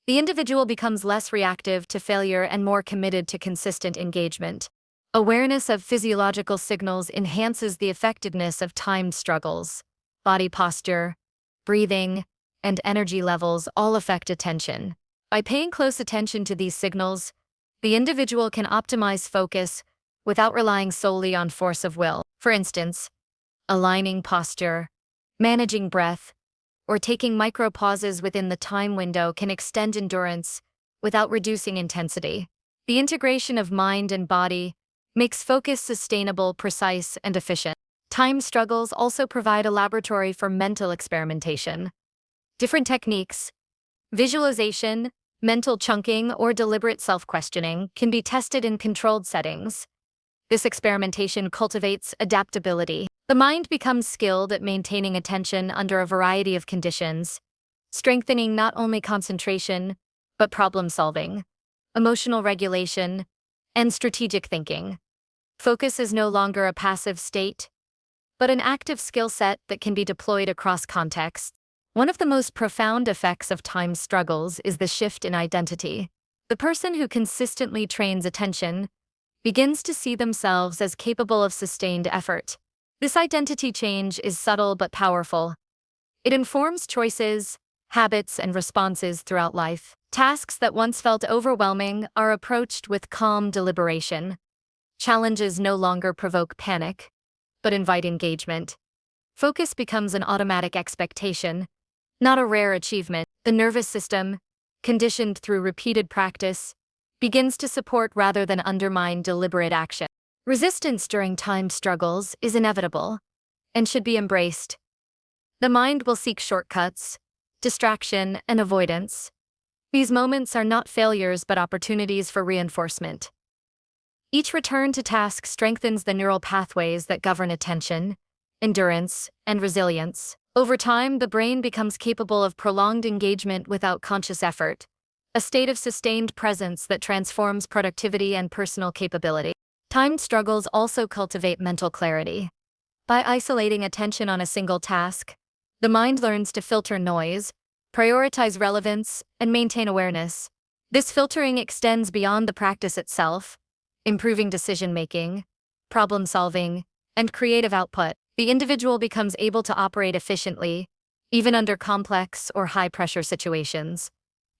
The individual becomes less reactive to failure and more committed to consistent engagement. Awareness of physiological signals enhances the effectiveness of timed struggles. Body posture, breathing, and energy levels all affect attention. By paying close attention to these signals, the individual can optimize focus without relying solely on force of will. For instance, aligning posture, managing breath, or taking micro pauses within the time window can extend endurance without reducing intensity. The integration of mind and body makes focus sustainable, precise, and efficient. Time struggles also provide a laboratory for mental experimentation. Different techniques, visualization, mental chunking, or deliberate self-questioning can be tested in controlled settings. This experimentation cultivates adaptability. The mind becomes skilled at maintaining attention under a variety of conditions, strengthening not only concentration, but problem-solving, emotional regulation, and strategic thinking. Focus is no longer a passive state, but an active skill set that can be deployed across contexts. One of the most profound effects of time struggles is the shift in identity. The person who consistently trains attention begins to see themselves as capable of sustained effort. This identity change is subtle but powerful. It informs choices, habits, and responses throughout life. Tasks that once felt overwhelming are approached with calm deliberation. Challenges no longer provoke panic, but invite engagement. Focus becomes an automatic expectation, not a rare achievement. The nervous system, conditioned through repeated practice, begins to support rather than undermine deliberate action. Resistance during timed struggles is inevitable and should be embraced. The mind will seek shortcuts, distraction, and avoidance. These moments are not failures but opportunities for reinforcement. Each return to task strengthens the neural pathways that govern attention, endurance, and resilience. Over time, the brain becomes capable of prolonged engagement without conscious effort, a state of sustained presence that transforms productivity and personal capability. Timed struggles also cultivate mental clarity. By isolating attention on a single task, the mind learns to filter noise, prioritize relevance, and maintain awareness. This filtering extends beyond the practice itself, improving decision-making, problem-solving, and creative output. The individual becomes able to operate efficiently, even under complex or high-pressure situations,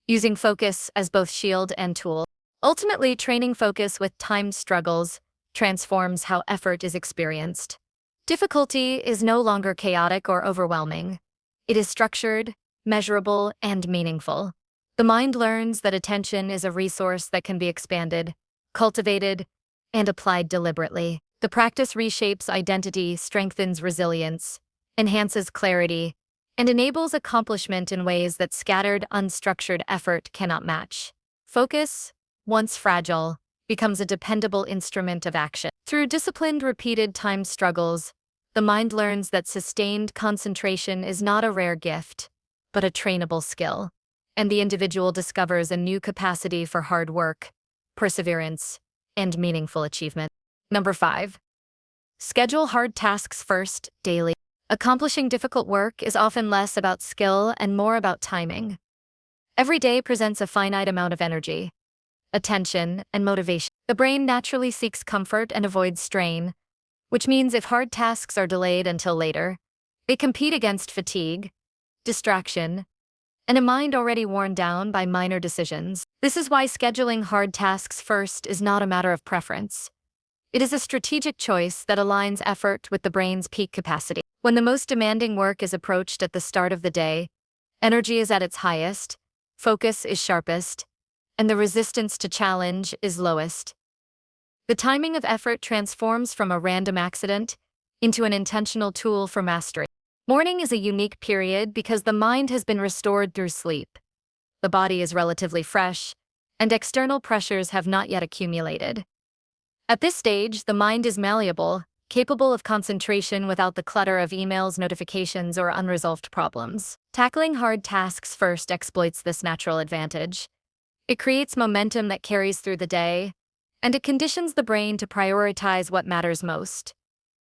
using focus as both shield and tool. Ultimately, training focus with timed struggles transforms how effort is experienced. Difficulty is no longer chaotic or overwhelming. It is structured, measurable, and meaningful. The mind learns that attention is a resource that can be expanded, cultivated, and applied deliberately. The practice reshapes identity, strengthens resilience, enhances clarity, and enables accomplishment in ways that scattered, unstructured effort cannot match. Focus, once fragile, becomes a dependable instrument of action. Through disciplined, repeated time struggles, the mind learns that sustained concentration is not a rare gift, but a trainable skill, and the individual discovers a new capacity for hard work, perseverance, and meaningful achievement. Number 5. Schedule hard tasks first, daily. Accomplishing difficult work is often less about skill and more about timing. Every day presents a finite amount of energy, attention, and motivation. The brain naturally seeks comfort and avoids strain, which means if hard tasks are delayed until later, they compete against fatigue, distraction, and a mind already worn down by minor decisions. This is why scheduling hard tasks first is not a matter of preference. It is a strategic choice that aligns effort with the brain's peak capacity. When the most demanding work is approached at the start of the day, energy is at its highest, focus is sharpest, and the resistance to challenge is lowest. The timing of effort transforms from a random accident into an intentional tool for mastery. Morning is a unique period because the mind has been restored through sleep. The body is relatively fresh, and external pressures have not yet accumulated. At this stage, the mind is malleable, capable of concentration without the clutter of emails, notifications, or unresolved problems. Tackling hard tasks first exploits this natural advantage. It creates momentum that carries through the day, and it conditions the brain to prioritize what matters most,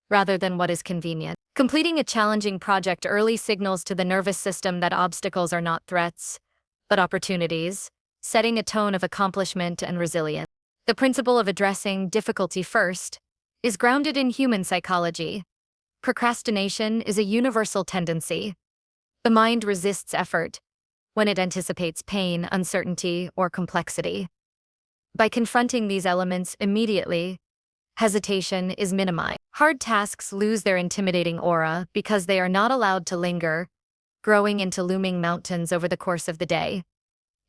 rather than what is convenient. Completing a challenging project early signals to the nervous system that obstacles are not threats, but opportunities, setting a tone of accomplishment and resilience. The principle of addressing difficulty first is grounded in human psychology. Procrastination is a universal tendency. The mind resists effort when it anticipates pain, uncertainty, or complexity. By confronting these elements immediately, hesitation is minimized. Hard tasks lose their intimidating aura because they are not allowed to linger, growing into looming mountains over the course of the day.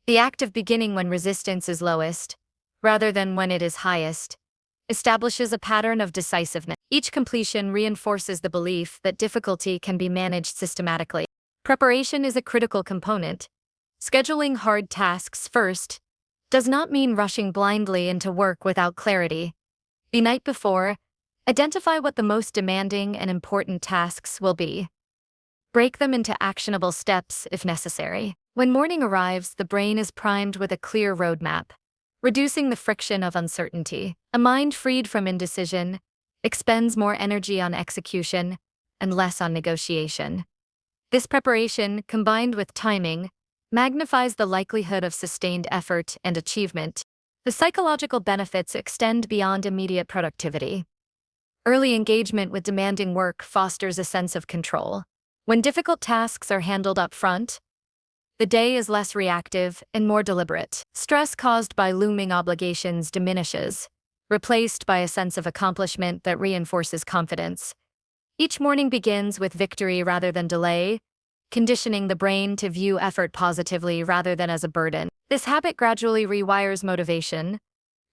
The act of beginning when resistance is lowest, rather than when it is highest, establishes a pattern of decisiveness. Each completion reinforces the belief that difficulty can be managed systematically. Preparation is a critical component. Scheduling hard tasks first does not mean rushing blindly into work without clarity. The night before, identify what the most demanding and important tasks will be. Break them into actionable steps if necessary. When morning arrives, the brain is primed with a clear roadmap, reducing the friction of uncertainty. A mind freed from indecision expends more energy on execution and less on negotiation. This preparation, combined with timing, magnifies the likelihood of sustained effort and achievement. The psychological benefits extend beyond immediate productivity. Early engagement with demanding work fosters a sense of control. When difficult tasks are handled up front, the day is less reactive and more deliberate. Stress caused by looming obligations diminishes, replaced by a sense of accomplishment that reinforces confidence. Each morning begins with victory rather than delay, conditioning the brain to view effort positively rather than as a burden. This habit gradually rewires motivation,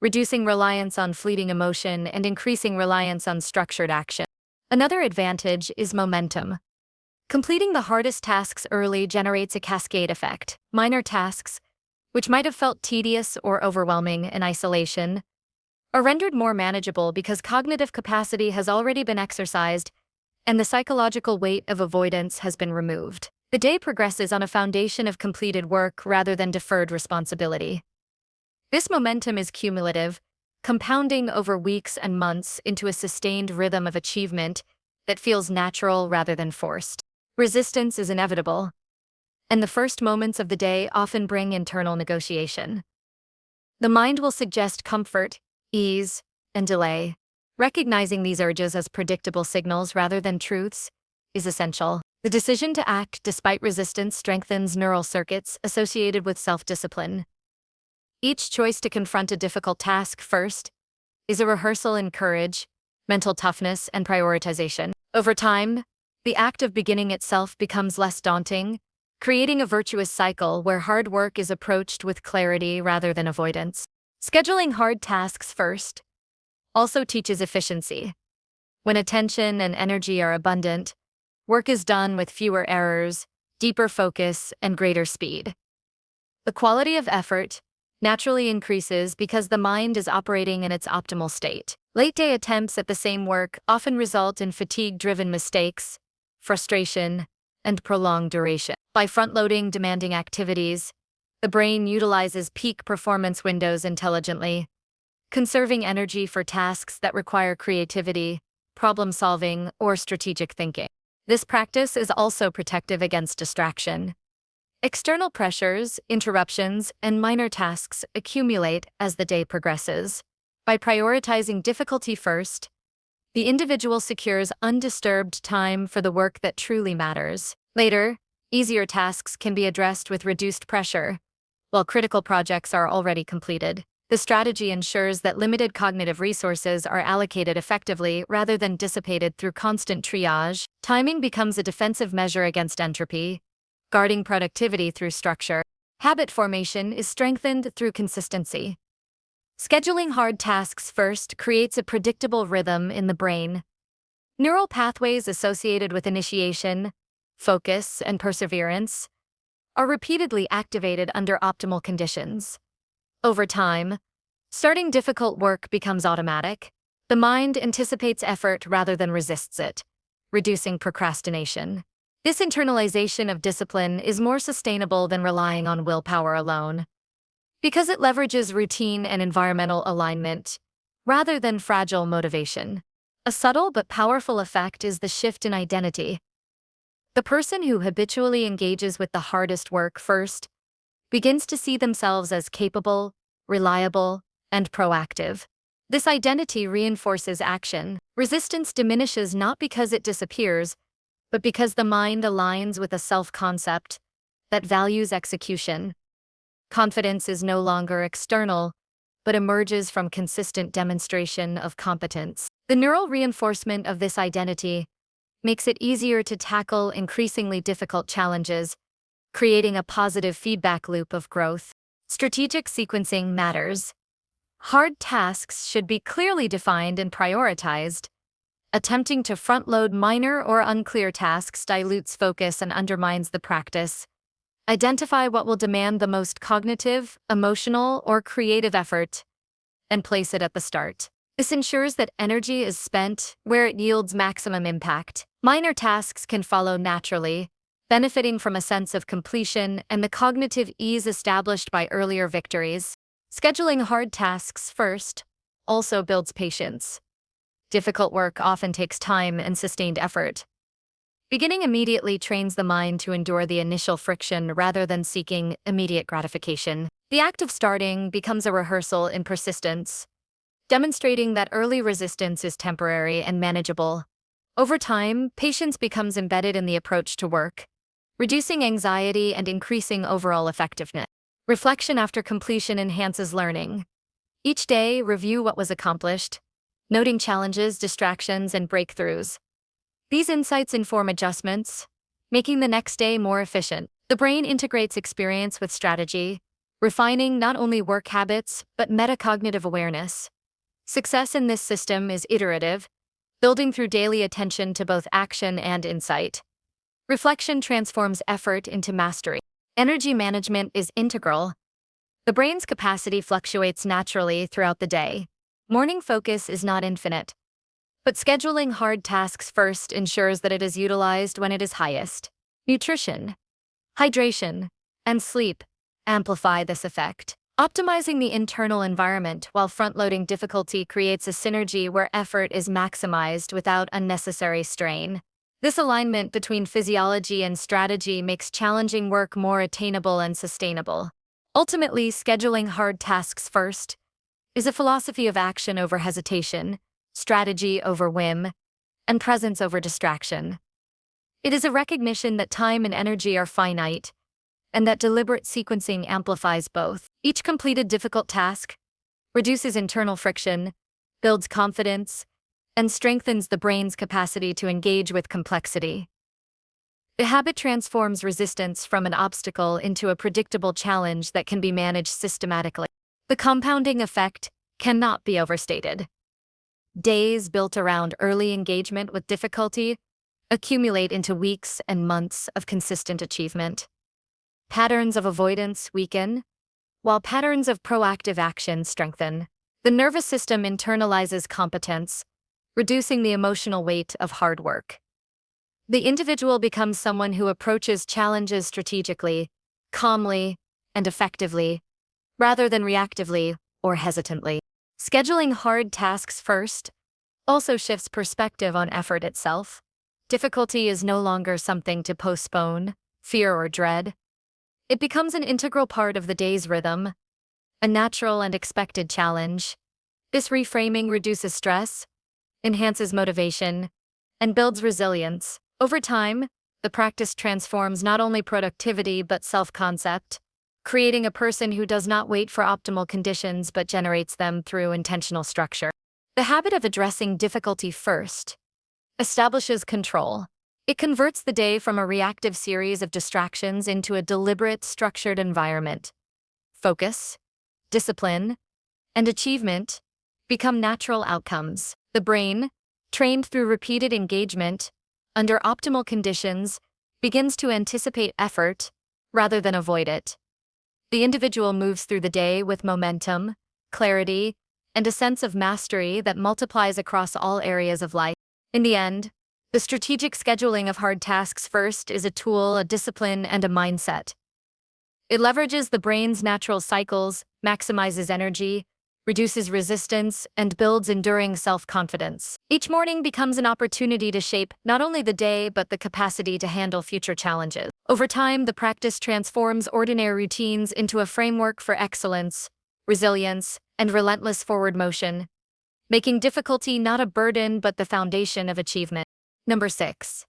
reducing reliance on fleeting emotion and increasing reliance on structured action. Another advantage is momentum. Completing the hardest tasks early generates a cascade effect. Minor tasks, which might have felt tedious or overwhelming in isolation, are rendered more manageable because cognitive capacity has already been exercised and the psychological weight of avoidance has been removed. The day progresses on a foundation of completed work rather than deferred responsibility. This momentum is cumulative, compounding over weeks and months into a sustained rhythm of achievement that feels natural rather than forced. Resistance is inevitable, and the first moments of the day often bring internal negotiation. The mind will suggest comfort, ease, and delay. Recognizing these urges as predictable signals rather than truths is essential. The decision to act despite resistance strengthens neural circuits associated with self-discipline. Each choice to confront a difficult task first is a rehearsal in courage, mental toughness, and prioritization. Over time, the act of beginning itself becomes less daunting, creating a virtuous cycle where hard work is approached with clarity rather than avoidance. Scheduling hard tasks first also teaches efficiency. When attention and energy are abundant, work is done with fewer errors, deeper focus, and greater speed. The quality of effort naturally increases because the mind is operating in its optimal state. Late-day attempts at the same work often result in fatigue-driven mistakes, frustration, and prolonged duration. By front-loading demanding activities, the brain utilizes peak performance windows intelligently, conserving energy for tasks that require creativity, problem-solving, or strategic thinking. This practice is also protective against distraction. External pressures, interruptions, and minor tasks accumulate as the day progresses. By prioritizing difficulty first, the individual secures undisturbed time for the work that truly matters. Later, easier tasks can be addressed with reduced pressure, while critical projects are already completed. The strategy ensures that limited cognitive resources are allocated effectively rather than dissipated through constant triage. Timing becomes a defensive measure against entropy, guarding productivity through structure. Habit formation is strengthened through consistency. Scheduling hard tasks first creates a predictable rhythm in the brain. Neural pathways associated with initiation, focus, and perseverance are repeatedly activated under optimal conditions. Over time, starting difficult work becomes automatic. The mind anticipates effort rather than resists it, reducing procrastination. This internalization of discipline is more sustainable than relying on willpower alone, because it leverages routine and environmental alignment, rather than fragile motivation. A subtle but powerful effect is the shift in identity. The person who habitually engages with the hardest work first begins to see themselves as capable, reliable, and proactive. This identity reinforces action. Resistance diminishes not because it disappears, but because the mind aligns with a self-concept that values execution. Confidence is no longer external, but emerges from consistent demonstration of competence. The neural reinforcement of this identity makes it easier to tackle increasingly difficult challenges, creating a positive feedback loop of growth. Strategic sequencing matters. Hard tasks should be clearly defined and prioritized. Attempting to front-load minor or unclear tasks dilutes focus and undermines the practice. Identify what will demand the most cognitive, emotional, or creative effort, and place it at the start. This ensures that energy is spent where it yields maximum impact. Minor tasks can follow naturally, benefiting from a sense of completion and the cognitive ease established by earlier victories. Scheduling hard tasks first also builds patience. Difficult work often takes time and sustained effort. Beginning immediately trains the mind to endure the initial friction rather than seeking immediate gratification. The act of starting becomes a rehearsal in persistence, demonstrating that early resistance is temporary and manageable. Over time, patience becomes embedded in the approach to work, reducing anxiety and increasing overall effectiveness. Reflection after completion enhances learning. Each day, review what was accomplished, noting challenges, distractions, and breakthroughs. These insights inform adjustments, making the next day more efficient. The brain integrates experience with strategy, refining not only work habits, but metacognitive awareness. Success in this system is iterative, building through daily attention to both action and insight. Reflection transforms effort into mastery. Energy management is integral. The brain's capacity fluctuates naturally throughout the day. Morning focus is not infinite, but scheduling hard tasks first ensures that it is utilized when it is highest. Nutrition, hydration, and sleep amplify this effect. Optimizing the internal environment while front-loading difficulty creates a synergy where effort is maximized without unnecessary strain. This alignment between physiology and strategy makes challenging work more attainable and sustainable. Ultimately, scheduling hard tasks first is a philosophy of action over hesitation, strategy over whim, and presence over distraction. It is a recognition that time and energy are finite, and that deliberate sequencing amplifies both. Each completed difficult task reduces internal friction, builds confidence, and strengthens the brain's capacity to engage with complexity. The habit transforms resistance from an obstacle into a predictable challenge that can be managed systematically. The compounding effect cannot be overstated. Days built around early engagement with difficulty accumulate into weeks and months of consistent achievement. Patterns of avoidance weaken, while patterns of proactive action strengthen. The nervous system internalizes competence, reducing the emotional weight of hard work. The individual becomes someone who approaches challenges strategically, calmly, and effectively, rather than reactively or hesitantly. Scheduling hard tasks first also shifts perspective on effort itself. Difficulty is no longer something to postpone, fear, or dread. It becomes an integral part of the day's rhythm, a natural and expected challenge. This reframing reduces stress, enhances motivation, and builds resilience. Over time, the practice transforms not only productivity but self-concept, creating a person who does not wait for optimal conditions but generates them through intentional structure. The habit of addressing difficulty first establishes control. It converts the day from a reactive series of distractions into a deliberate, structured environment. Focus, discipline, and achievement become natural outcomes. The brain, trained through repeated engagement, under optimal conditions, begins to anticipate effort rather than avoid it. The individual moves through the day with momentum, clarity, and a sense of mastery that multiplies across all areas of life. In the end, the strategic scheduling of hard tasks first is a tool, a discipline, and a mindset. It leverages the brain's natural cycles, maximizes energy, reduces resistance, and builds enduring self-confidence. Each morning becomes an opportunity to shape not only the day but the capacity to handle future challenges. Over time, the practice transforms ordinary routines into a framework for excellence, resilience, and relentless forward motion, making difficulty not a burden but the foundation of achievement. Number 6.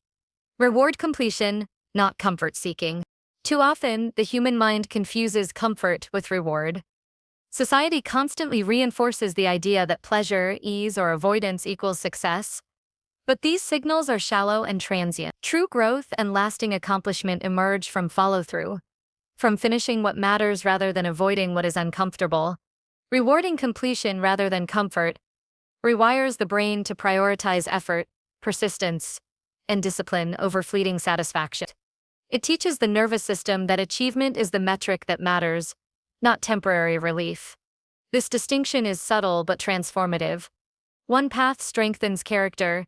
Reward completion, not comfort seeking. Too often, the human mind confuses comfort with reward. Society constantly reinforces the idea that pleasure, ease, or avoidance equals success, but these signals are shallow and transient. True growth and lasting accomplishment emerge from follow-through, from finishing what matters rather than avoiding what is uncomfortable. Rewarding completion rather than comfort rewires the brain to prioritize effort, persistence, and discipline over fleeting satisfaction. It teaches the nervous system that achievement is the metric that matters, not temporary relief. This distinction is subtle but transformative. One path strengthens character,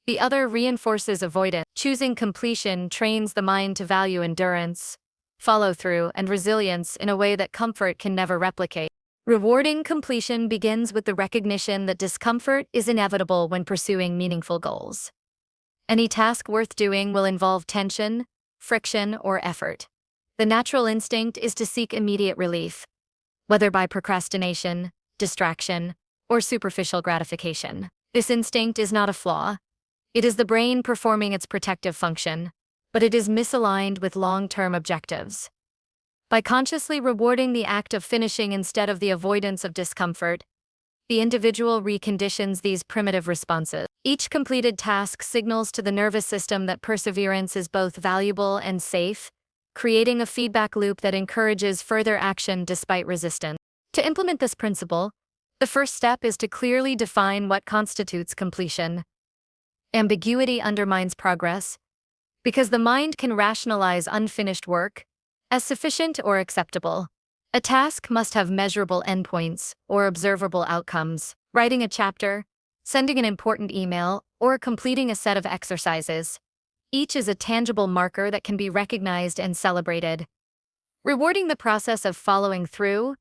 the other reinforces avoidance. Choosing completion trains the mind to value endurance, follow-through, and resilience in a way that comfort can never replicate. Rewarding completion begins with the recognition that discomfort is inevitable when pursuing meaningful goals. Any task worth doing will involve tension, friction, or effort. The natural instinct is to seek immediate relief, whether by procrastination, distraction, or superficial gratification. This instinct is not a flaw. It is the brain performing its protective function, but it is misaligned with long-term objectives. By consciously rewarding the act of finishing instead of the avoidance of discomfort, the individual reconditions these primitive responses. Each completed task signals to the nervous system that perseverance is both valuable and safe, creating a feedback loop that encourages further action despite resistance. To implement this principle, the first step is to clearly define what constitutes completion. Ambiguity undermines progress, because the mind can rationalize unfinished work as sufficient or acceptable. A task must have measurable endpoints or observable outcomes. Writing a chapter, sending an important email, or completing a set of exercises. Each is a tangible marker that can be recognized and celebrated. Rewarding the process of following through,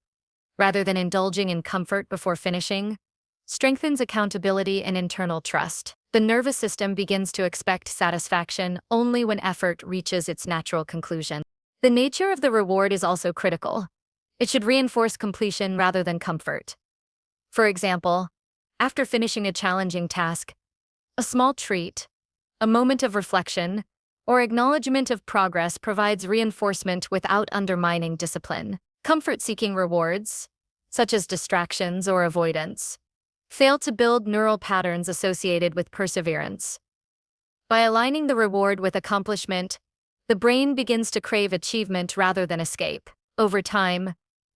rather than indulging in comfort before finishing, strengthens accountability and internal trust. The nervous system begins to expect satisfaction only when effort reaches its natural conclusion. The nature of the reward is also critical. It should reinforce completion rather than comfort. For example, after finishing a challenging task, a small treat, a moment of reflection, or acknowledgement of progress provides reinforcement without undermining discipline. Comfort-seeking rewards, such as distractions or avoidance, fail to build neural patterns associated with perseverance. By aligning the reward with accomplishment, the brain begins to crave achievement rather than escape. Over time,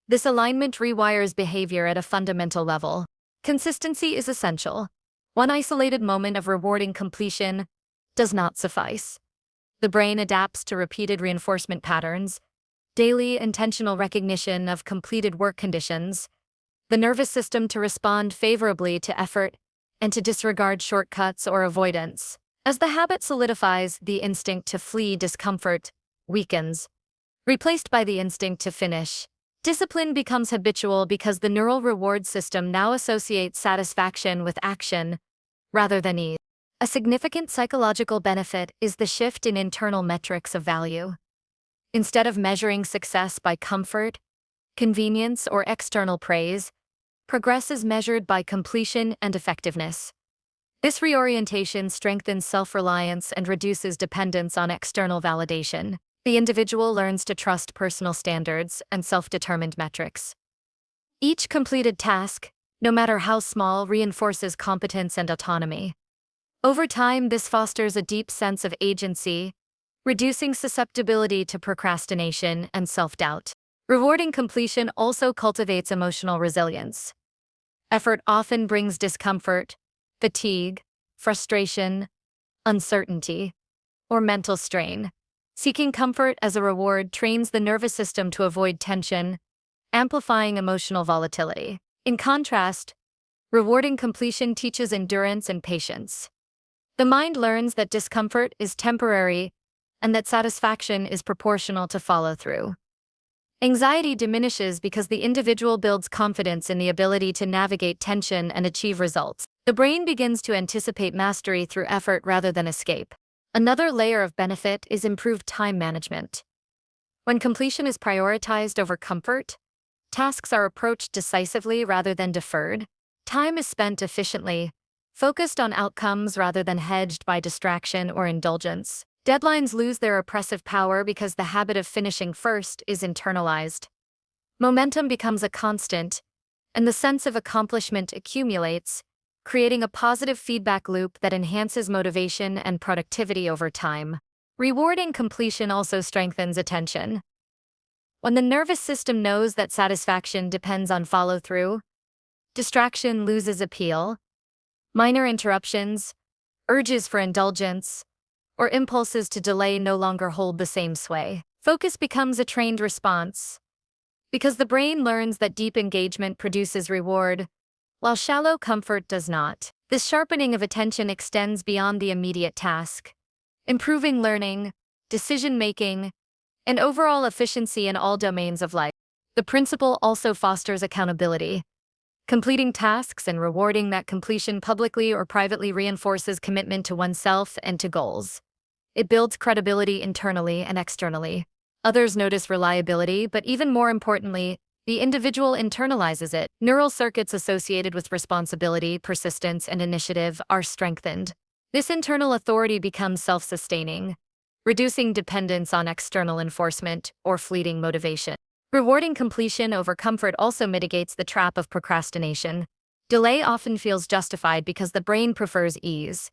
this alignment rewires behavior at a fundamental level. Consistency is essential. One isolated moment of rewarding completion does not suffice. The brain adapts to repeated reinforcement patterns, daily intentional recognition of completed work conditions, the nervous system to respond favorably to effort and to disregard shortcuts or avoidance. As the habit solidifies, the instinct to flee discomfort weakens, replaced by the instinct to finish. Discipline becomes habitual because the neural reward system now associates satisfaction with action rather than ease. A significant psychological benefit is the shift in internal metrics of value. Instead of measuring success by comfort, convenience, or external praise, progress is measured by completion and effectiveness. This reorientation strengthens self-reliance and reduces dependence on external validation. The individual learns to trust personal standards and self-determined metrics. Each completed task, no matter how small, reinforces competence and autonomy. Over time, this fosters a deep sense of agency, reducing susceptibility to procrastination and self-doubt. Rewarding completion also cultivates emotional resilience. Effort often brings discomfort, fatigue, frustration, uncertainty, or mental strain. Seeking comfort as a reward trains the nervous system to avoid tension, amplifying emotional volatility. In contrast, rewarding completion teaches endurance and patience. The mind learns that discomfort is temporary and that satisfaction is proportional to follow-through. Anxiety diminishes because the individual builds confidence in the ability to navigate tension and achieve results. The brain begins to anticipate mastery through effort rather than escape. Another layer of benefit is improved time management. When completion is prioritized over comfort, tasks are approached decisively rather than deferred. Time is spent efficiently, focused on outcomes rather than hedged by distraction or indulgence. Deadlines lose their oppressive power because the habit of finishing first is internalized. Momentum becomes a constant, and the sense of accomplishment accumulates, creating a positive feedback loop that enhances motivation and productivity over time. Rewarding completion also strengthens attention. When the nervous system knows that satisfaction depends on follow-through, distraction loses appeal. Minor interruptions, urges for indulgence, or impulses to delay no longer hold the same sway. Focus becomes a trained response, because the brain learns that deep engagement produces reward, while shallow comfort does not. This sharpening of attention extends beyond the immediate task, improving learning, decision-making, and overall efficiency in all domains of life. The principle also fosters accountability. Completing tasks and rewarding that completion publicly or privately reinforces commitment to oneself and to goals. It builds credibility internally and externally. Others notice reliability, but even more importantly, the individual internalizes it. Neural circuits associated with responsibility, persistence, and initiative are strengthened. This internal authority becomes self-sustaining, reducing dependence on external enforcement or fleeting motivation. Rewarding completion over comfort also mitigates the trap of procrastination. Delay often feels justified because the brain prefers ease,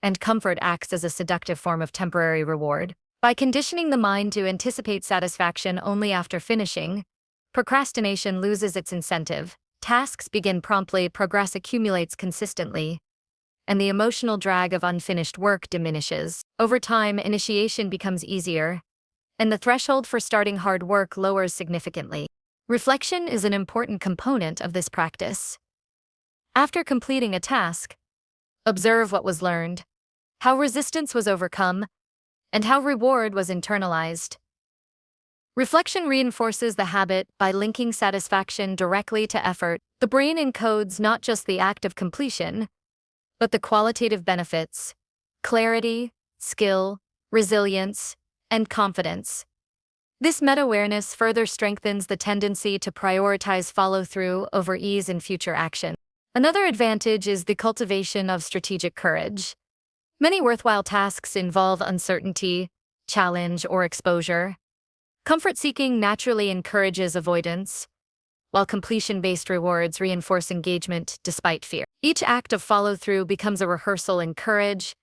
and comfort acts as a seductive form of temporary reward. By conditioning the mind to anticipate satisfaction only after finishing, procrastination loses its incentive. Tasks begin promptly, progress accumulates consistently, and the emotional drag of unfinished work diminishes. Over time, initiation becomes easier, and the threshold for starting hard work lowers significantly. Reflection is an important component of this practice. After completing a task, observe what was learned, how resistance was overcome, and how reward was internalized. Reflection reinforces the habit by linking satisfaction directly to effort. The brain encodes not just the act of completion, but the qualitative benefits: clarity, skill, resilience, and confidence. This meta-awareness further strengthens the tendency to prioritize follow-through over ease in future action. Another advantage is the cultivation of strategic courage. Many worthwhile tasks involve uncertainty, challenge, or exposure. Comfort-seeking naturally encourages avoidance, while completion-based rewards reinforce engagement despite fear. Each act of follow-through becomes a rehearsal in courage,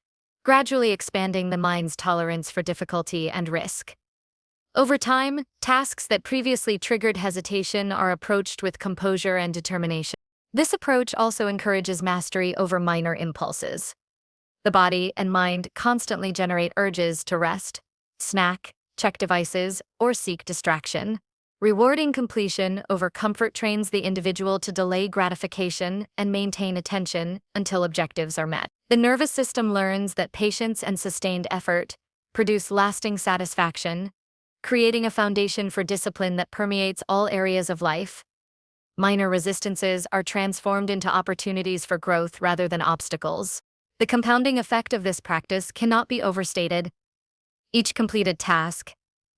gradually expanding the mind's tolerance for difficulty and risk. Over time, tasks that previously triggered hesitation are approached with composure and determination. This approach also encourages mastery over minor impulses. The body and mind constantly generate urges to rest, snack, check devices, or seek distraction. Rewarding completion over comfort trains the individual to delay gratification and maintain attention until objectives are met. The nervous system learns that patience and sustained effort produce lasting satisfaction, creating a foundation for discipline that permeates all areas of life. Minor resistances are transformed into opportunities for growth rather than obstacles. The compounding effect of this practice cannot be overstated. Each completed task,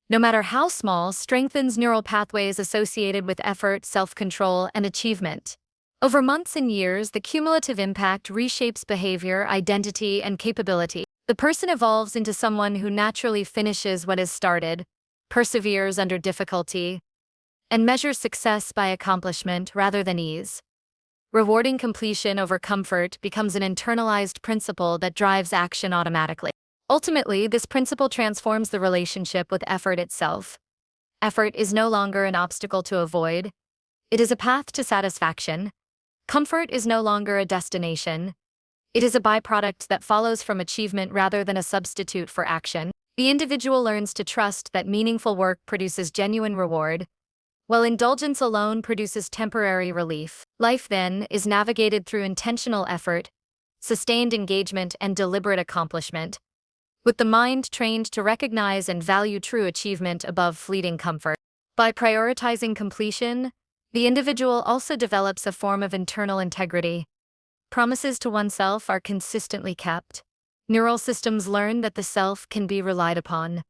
no matter how small, strengthens neural pathways associated with effort, self-control, and achievement. Over months and years, the cumulative impact reshapes behavior, identity, and capability. The person evolves into someone who naturally finishes what is started, perseveres under difficulty, and measures success by accomplishment rather than ease. Rewarding completion over comfort becomes an internalized principle that drives action automatically. Ultimately, this principle transforms the relationship with effort itself. Effort is no longer an obstacle to avoid. It is a path to satisfaction. Comfort is no longer a destination. It is a byproduct that follows from achievement rather than a substitute for action. The individual learns to trust that meaningful work produces genuine reward, while indulgence alone produces temporary relief. Life, then, is navigated through intentional effort, sustained engagement, and deliberate accomplishment, with the mind trained to recognize and value true achievement above fleeting comfort. By prioritizing completion, the individual also develops a form of internal integrity. Promises to oneself are consistently kept. Neural systems learn that the self can be relied upon,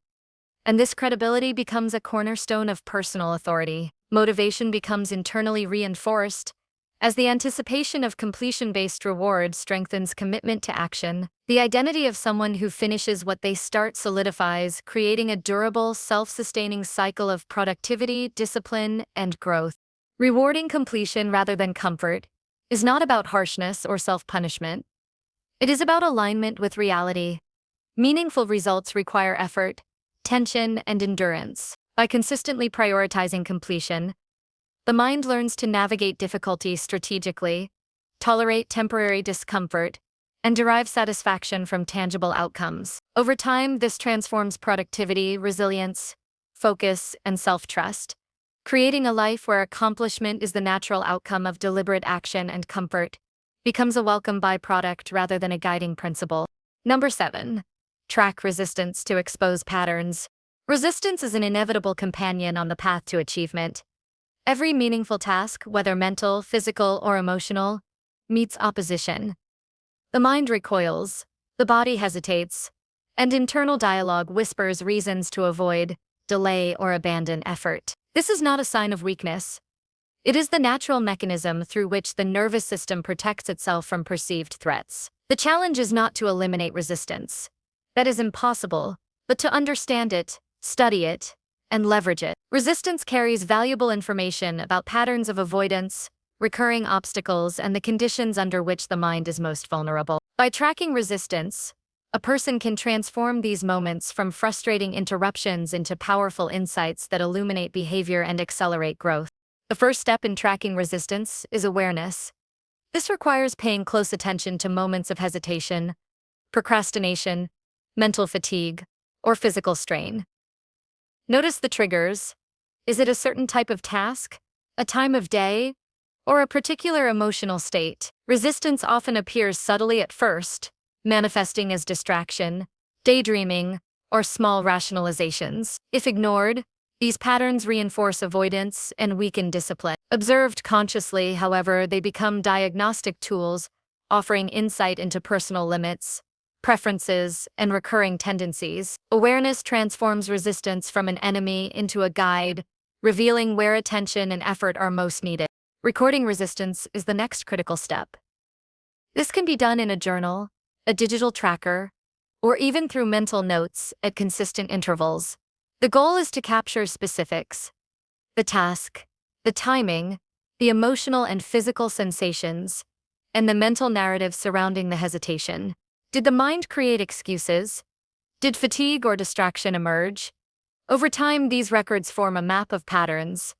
and this credibility becomes a cornerstone of personal authority. Motivation becomes internally reinforced, as the anticipation of completion-based reward strengthens commitment to action. The identity of someone who finishes what they start solidifies, creating a durable, self-sustaining cycle of productivity, discipline, and growth. Rewarding completion rather than comfort is not about harshness or self-punishment. It is about alignment with reality. Meaningful results require effort, tension, and endurance. By consistently prioritizing completion, the mind learns to navigate difficulty strategically, tolerate temporary discomfort, and derive satisfaction from tangible outcomes. Over time, this transforms productivity, resilience, focus, and self-trust, creating a life where accomplishment is the natural outcome of deliberate action and comfort becomes a welcome byproduct rather than a guiding principle. Number 7. Track resistance to expose patterns. Resistance is an inevitable companion on the path to achievement. Every meaningful task, whether mental, physical, or emotional, meets opposition. The mind recoils, the body hesitates, and internal dialogue whispers reasons to avoid, delay, or abandon effort. This is not a sign of weakness. It is the natural mechanism through which the nervous system protects itself from perceived threats. The challenge is not to eliminate resistance. That is impossible, but to understand it, study it, and leverage it. Resistance carries valuable information about patterns of avoidance, recurring obstacles, and the conditions under which the mind is most vulnerable. By tracking resistance, a person can transform these moments from frustrating interruptions into powerful insights that illuminate behavior and accelerate growth. The first step in tracking resistance is awareness. This requires paying close attention to moments of hesitation, procrastination, mental fatigue, or physical strain. Notice the triggers. Is it a certain type of task, a time of day, or a particular emotional state? Resistance often appears subtly at first, manifesting as distraction, daydreaming, or small rationalizations. If ignored, these patterns reinforce avoidance and weaken discipline. Observed consciously, however, they become diagnostic tools, offering insight into personal limits, preferences, and recurring tendencies. Awareness transforms resistance from an enemy into a guide, revealing where attention and effort are most needed. Recording resistance is the next critical step. This can be done in a journal, a digital tracker, or even through mental notes at consistent intervals. The goal is to capture specifics: the task, the timing, the emotional and physical sensations, and the mental narrative surrounding the hesitation. Did the mind create excuses? Did fatigue or distraction emerge? Over time, these records form a map of patterns,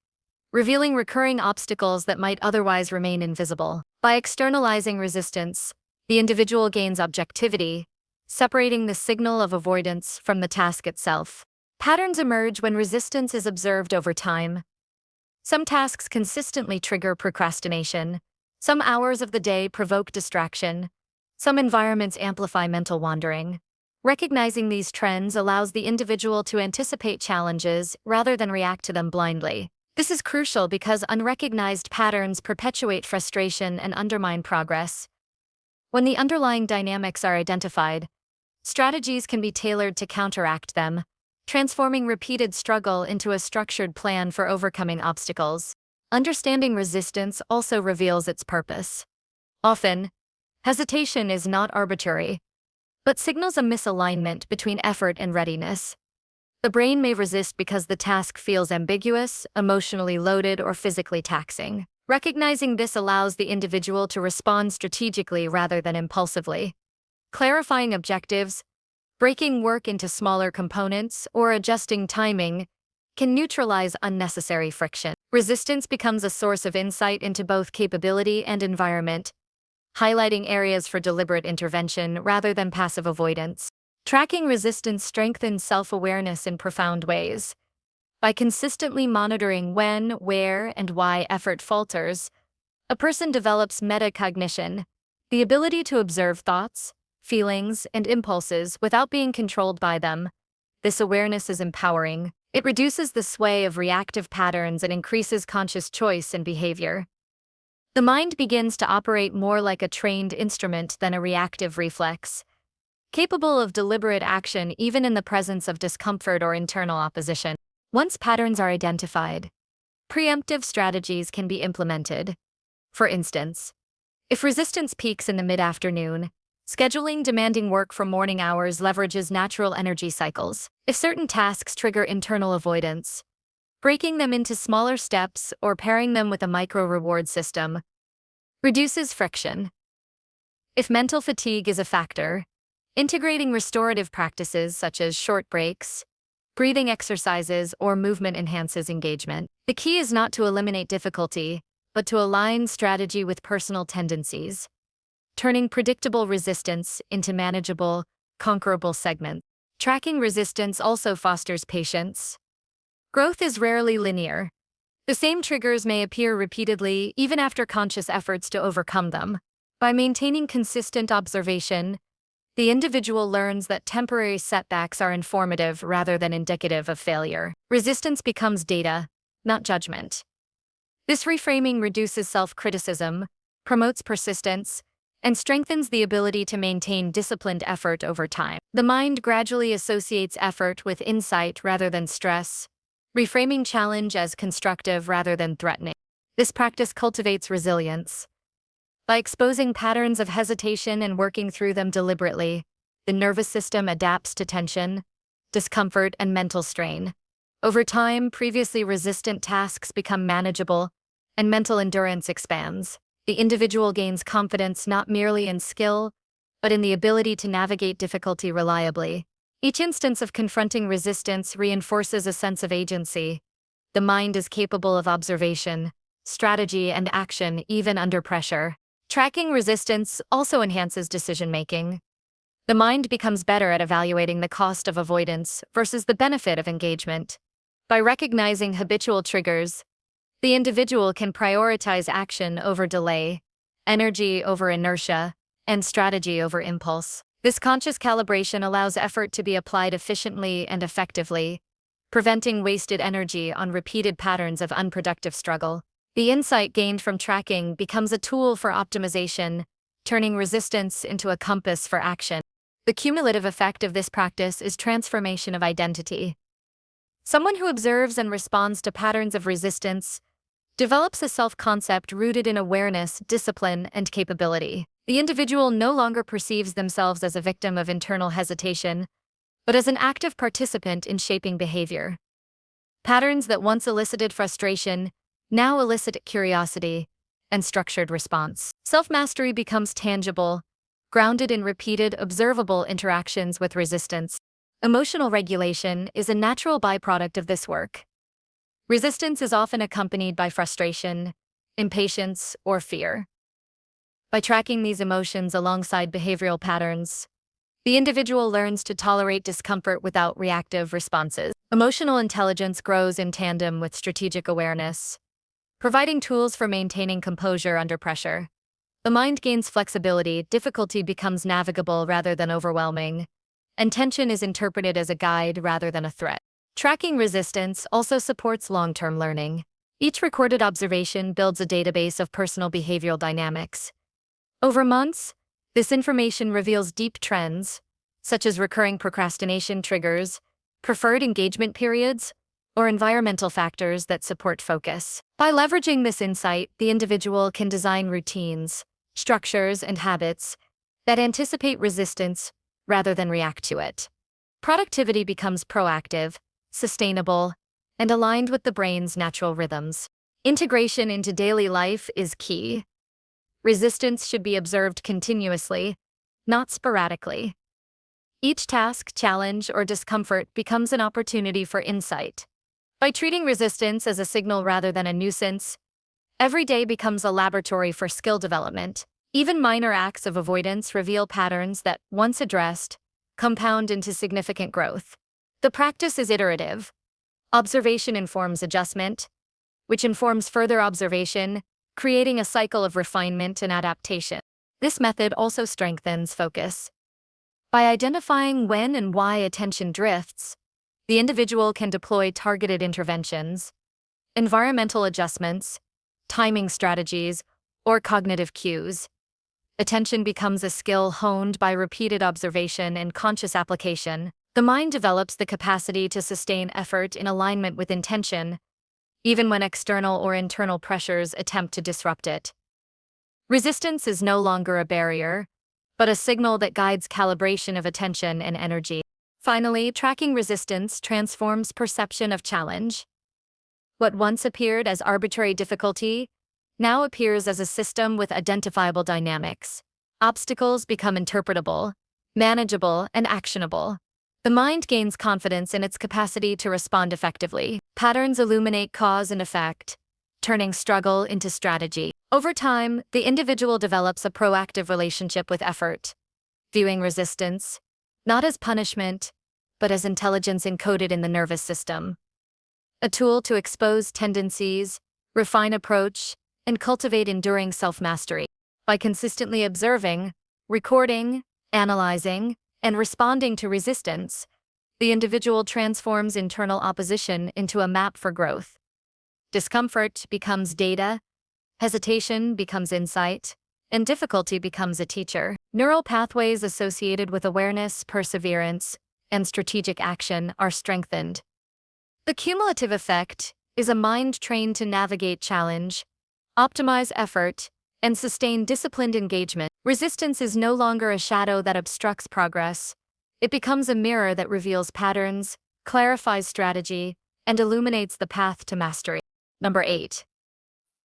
revealing recurring obstacles that might otherwise remain invisible. By externalizing resistance, the individual gains objectivity, separating the signal of avoidance from the task itself. Patterns emerge when resistance is observed over time. Some tasks consistently trigger procrastination. Some hours of the day provoke distraction. Some environments amplify mental wandering. Recognizing these trends allows the individual to anticipate challenges rather than react to them blindly. This is crucial because unrecognized patterns perpetuate frustration and undermine progress. When the underlying dynamics are identified, strategies can be tailored to counteract them, transforming repeated struggle into a structured plan for overcoming obstacles. Understanding resistance also reveals its purpose. Often, hesitation is not arbitrary, but signals a misalignment between effort and readiness. The brain may resist because the task feels ambiguous, emotionally loaded, or physically taxing. Recognizing this allows the individual to respond strategically rather than impulsively. Clarifying objectives, breaking work into smaller components, or adjusting timing can neutralize unnecessary friction. Resistance becomes a source of insight into both capability and environment, highlighting areas for deliberate intervention rather than passive avoidance. Tracking resistance strengthens self-awareness in profound ways. By consistently monitoring when, where, and why effort falters, a person develops metacognition, the ability to observe thoughts, feelings, and impulses without being controlled by them. This awareness is empowering. It reduces the sway of reactive patterns and increases conscious choice and behavior. The mind begins to operate more like a trained instrument than a reactive reflex, capable of deliberate action even in the presence of discomfort or internal opposition. Once patterns are identified, preemptive strategies can be implemented. For instance, if resistance peaks in the mid-afternoon, scheduling demanding work for morning hours leverages natural energy cycles. If certain tasks trigger internal avoidance, breaking them into smaller steps or pairing them with a micro-reward system reduces friction. If mental fatigue is a factor, integrating restorative practices such as short breaks, breathing exercises, or movement enhances engagement. The key is not to eliminate difficulty, but to align strategy with personal tendencies, turning predictable resistance into manageable, conquerable segments. Tracking resistance also fosters patience. Growth is rarely linear. The same triggers may appear repeatedly even after conscious efforts to overcome them. By maintaining consistent observation, the individual learns that temporary setbacks are informative rather than indicative of failure. Resistance becomes data, not judgment. This reframing reduces self-criticism, promotes persistence, and strengthens the ability to maintain disciplined effort over time. The mind gradually associates effort with insight rather than stress, reframing challenge as constructive rather than threatening. This practice cultivates resilience. By exposing patterns of hesitation and working through them deliberately, the nervous system adapts to tension, discomfort, and mental strain. Over time, previously resistant tasks become manageable, and mental endurance expands. The individual gains confidence not merely in skill, but in the ability to navigate difficulty reliably. Each instance of confronting resistance reinforces a sense of agency. The mind is capable of observation, strategy, and action even under pressure. Tracking resistance also enhances decision-making. The mind becomes better at evaluating the cost of avoidance versus the benefit of engagement. By recognizing habitual triggers, the individual can prioritize action over delay, energy over inertia, and strategy over impulse. This conscious calibration allows effort to be applied efficiently and effectively, preventing wasted energy on repeated patterns of unproductive struggle. The insight gained from tracking becomes a tool for optimization, turning resistance into a compass for action. The cumulative effect of this practice is transformation of identity. Someone who observes and responds to patterns of resistance develops a self-concept rooted in awareness, discipline, and capability. The individual no longer perceives themselves as a victim of internal hesitation, but as an active participant in shaping behavior. Patterns that once elicited frustration now elicit curiosity and structured response. Self-mastery becomes tangible, grounded in repeated, observable interactions with resistance. Emotional regulation is a natural byproduct of this work. Resistance is often accompanied by frustration, impatience, or fear. By tracking these emotions alongside behavioral patterns, the individual learns to tolerate discomfort without reactive responses. Emotional intelligence grows in tandem with strategic awareness, providing tools for maintaining composure under pressure. The mind gains flexibility, difficulty becomes navigable rather than overwhelming, and tension is interpreted as a guide rather than a threat. Tracking resistance also supports long-term learning. Each recorded observation builds a database of personal behavioral dynamics. Over months, this information reveals deep trends, such as recurring procrastination triggers, preferred engagement periods, or environmental factors that support focus. By leveraging this insight, the individual can design routines, structures, and habits that anticipate resistance rather than react to it. Productivity becomes proactive, sustainable, and aligned with the brain's natural rhythms. Integration into daily life is key. Resistance should be observed continuously, not sporadically. Each task, challenge, or discomfort becomes an opportunity for insight. By treating resistance as a signal rather than a nuisance, every day becomes a laboratory for skill development. Even minor acts of avoidance reveal patterns that, once addressed, compound into significant growth. The practice is iterative. Observation informs adjustment, which informs further observation, creating a cycle of refinement and adaptation. This method also strengthens focus. By identifying when and why attention drifts, the individual can deploy targeted interventions, environmental adjustments, timing strategies, or cognitive cues. Attention becomes a skill honed by repeated observation and conscious application. The mind develops the capacity to sustain effort in alignment with intention, even when external or internal pressures attempt to disrupt it. Resistance is no longer a barrier, but a signal that guides calibration of attention and energy. Finally, tracking resistance transforms perception of challenge. What once appeared as arbitrary difficulty now appears as a system with identifiable dynamics. Obstacles become interpretable, manageable, and actionable. The mind gains confidence in its capacity to respond effectively. Patterns illuminate cause and effect, turning struggle into strategy. Over time, the individual develops a proactive relationship with effort, viewing resistance not as punishment, but as intelligence encoded in the nervous system. A tool to expose tendencies, refine approach, and cultivate enduring self-mastery. By consistently observing, recording, analyzing, and responding to resistance, the individual transforms internal opposition into a map for growth. Discomfort becomes data, hesitation becomes insight, and difficulty becomes a teacher. Neural pathways associated with awareness, perseverance, and strategic action are strengthened. The cumulative effect is a mind trained to navigate challenge, optimize effort, and sustain disciplined engagement. Resistance is no longer a shadow that obstructs progress. It becomes a mirror that reveals patterns, clarifies strategy, and illuminates the path to mastery. Number 8.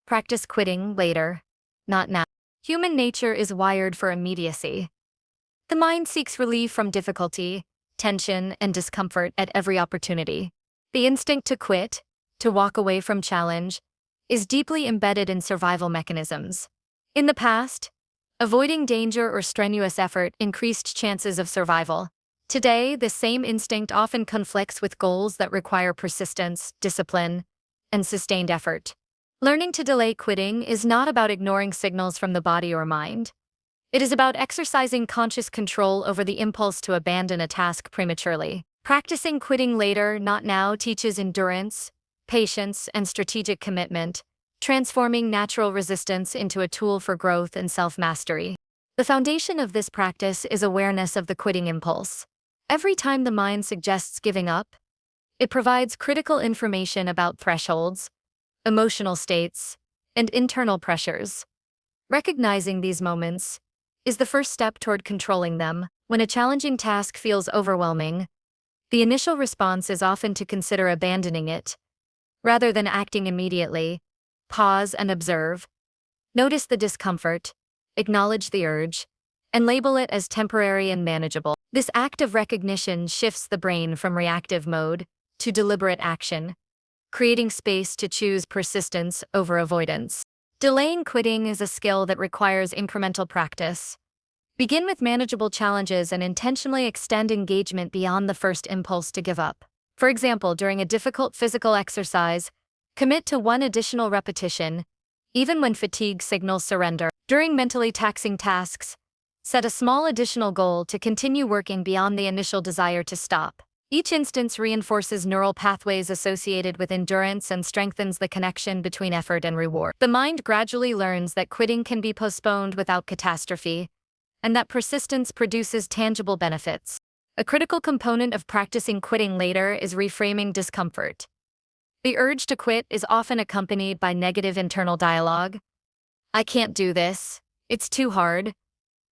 Practice quitting later, not now. Human nature is wired for immediacy. The mind seeks relief from difficulty, tension, and discomfort at every opportunity. The instinct to quit, to walk away from challenge, is deeply embedded in survival mechanisms. In the past, avoiding danger or strenuous effort increased chances of survival. Today, the same instinct often conflicts with goals that require persistence, discipline, and sustained effort. Learning to delay quitting is not about ignoring signals from the body or mind. It is about exercising conscious control over the impulse to abandon a task prematurely. Practicing quitting later, not now, teaches endurance, patience, and strategic commitment, transforming natural resistance into a tool for growth and self-mastery. The foundation of this practice is awareness of the quitting impulse. Every time the mind suggests giving up, it provides critical information about thresholds, emotional states, and internal pressures. Recognizing these moments is the first step toward controlling them. When a challenging task feels overwhelming, the initial response is often to consider abandoning it. Rather than acting immediately, pause and observe. Notice the discomfort, acknowledge the urge, and label it as temporary and manageable. This act of recognition shifts the brain from reactive mode to deliberate action, creating space to choose persistence over avoidance. Delaying quitting is a skill that requires incremental practice. Begin with manageable challenges and intentionally extend engagement beyond the first impulse to give up. For example, during a difficult physical exercise, commit to one additional repetition, even when fatigue signals surrender. During mentally taxing tasks, set a small additional goal to continue working beyond the initial desire to stop. Each instance reinforces neural pathways associated with endurance and strengthens the connection between effort and reward. The mind gradually learns that quitting can be postponed without catastrophe, and that persistence produces tangible benefits. A critical component of practicing quitting later is reframing discomfort. The urge to quit is often accompanied by negative internal dialogue. I can't do this, it's too hard,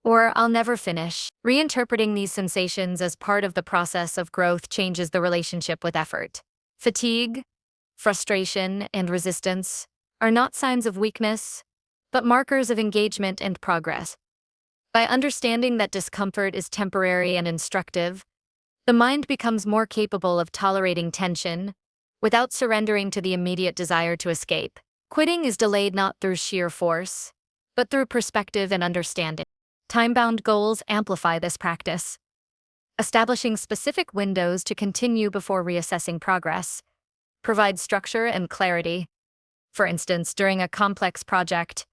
or I'll never finish. Reinterpreting these sensations as part of the process of growth changes the relationship with effort. Fatigue, frustration, and resistance are not signs of weakness, but markers of engagement and progress. By understanding that discomfort is temporary and instructive, the mind becomes more capable of tolerating tension without surrendering to the immediate desire to escape. Quitting is delayed not through sheer force, but through perspective and understanding. Time-bound goals amplify this practice. Establishing specific windows to continue before reassessing progress provides structure and clarity. For instance, during a complex project,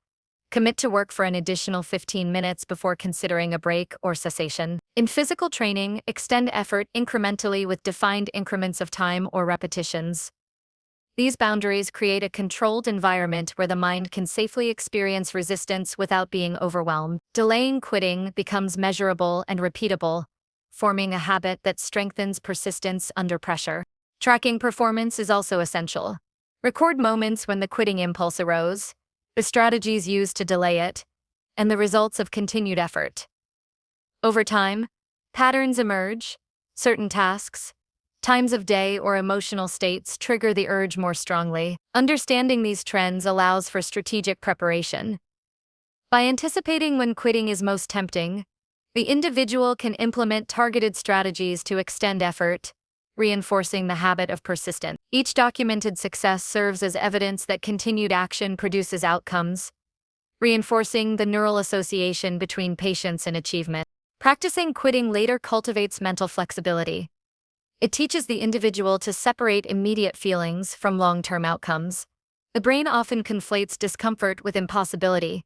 commit to work for an additional 15 minutes before considering a break or cessation. In physical training, extend effort incrementally with defined increments of time or repetitions. These boundaries create a controlled environment where the mind can safely experience resistance without being overwhelmed. Delaying quitting becomes measurable and repeatable, forming a habit that strengthens persistence under pressure. Tracking performance is also essential. Record moments when the quitting impulse arose, the strategies used to delay it, and the results of continued effort. Over time, patterns emerge. Certain tasks, times of day, or emotional states trigger the urge more strongly. Understanding these trends allows for strategic preparation. By anticipating when quitting is most tempting, the individual can implement targeted strategies to extend effort, reinforcing the habit of persistence. Each documented success serves as evidence that continued action produces outcomes, reinforcing the neural association between patience and achievement. Practicing quitting later cultivates mental flexibility. It teaches the individual to separate immediate feelings from long-term outcomes. The brain often conflates discomfort with impossibility,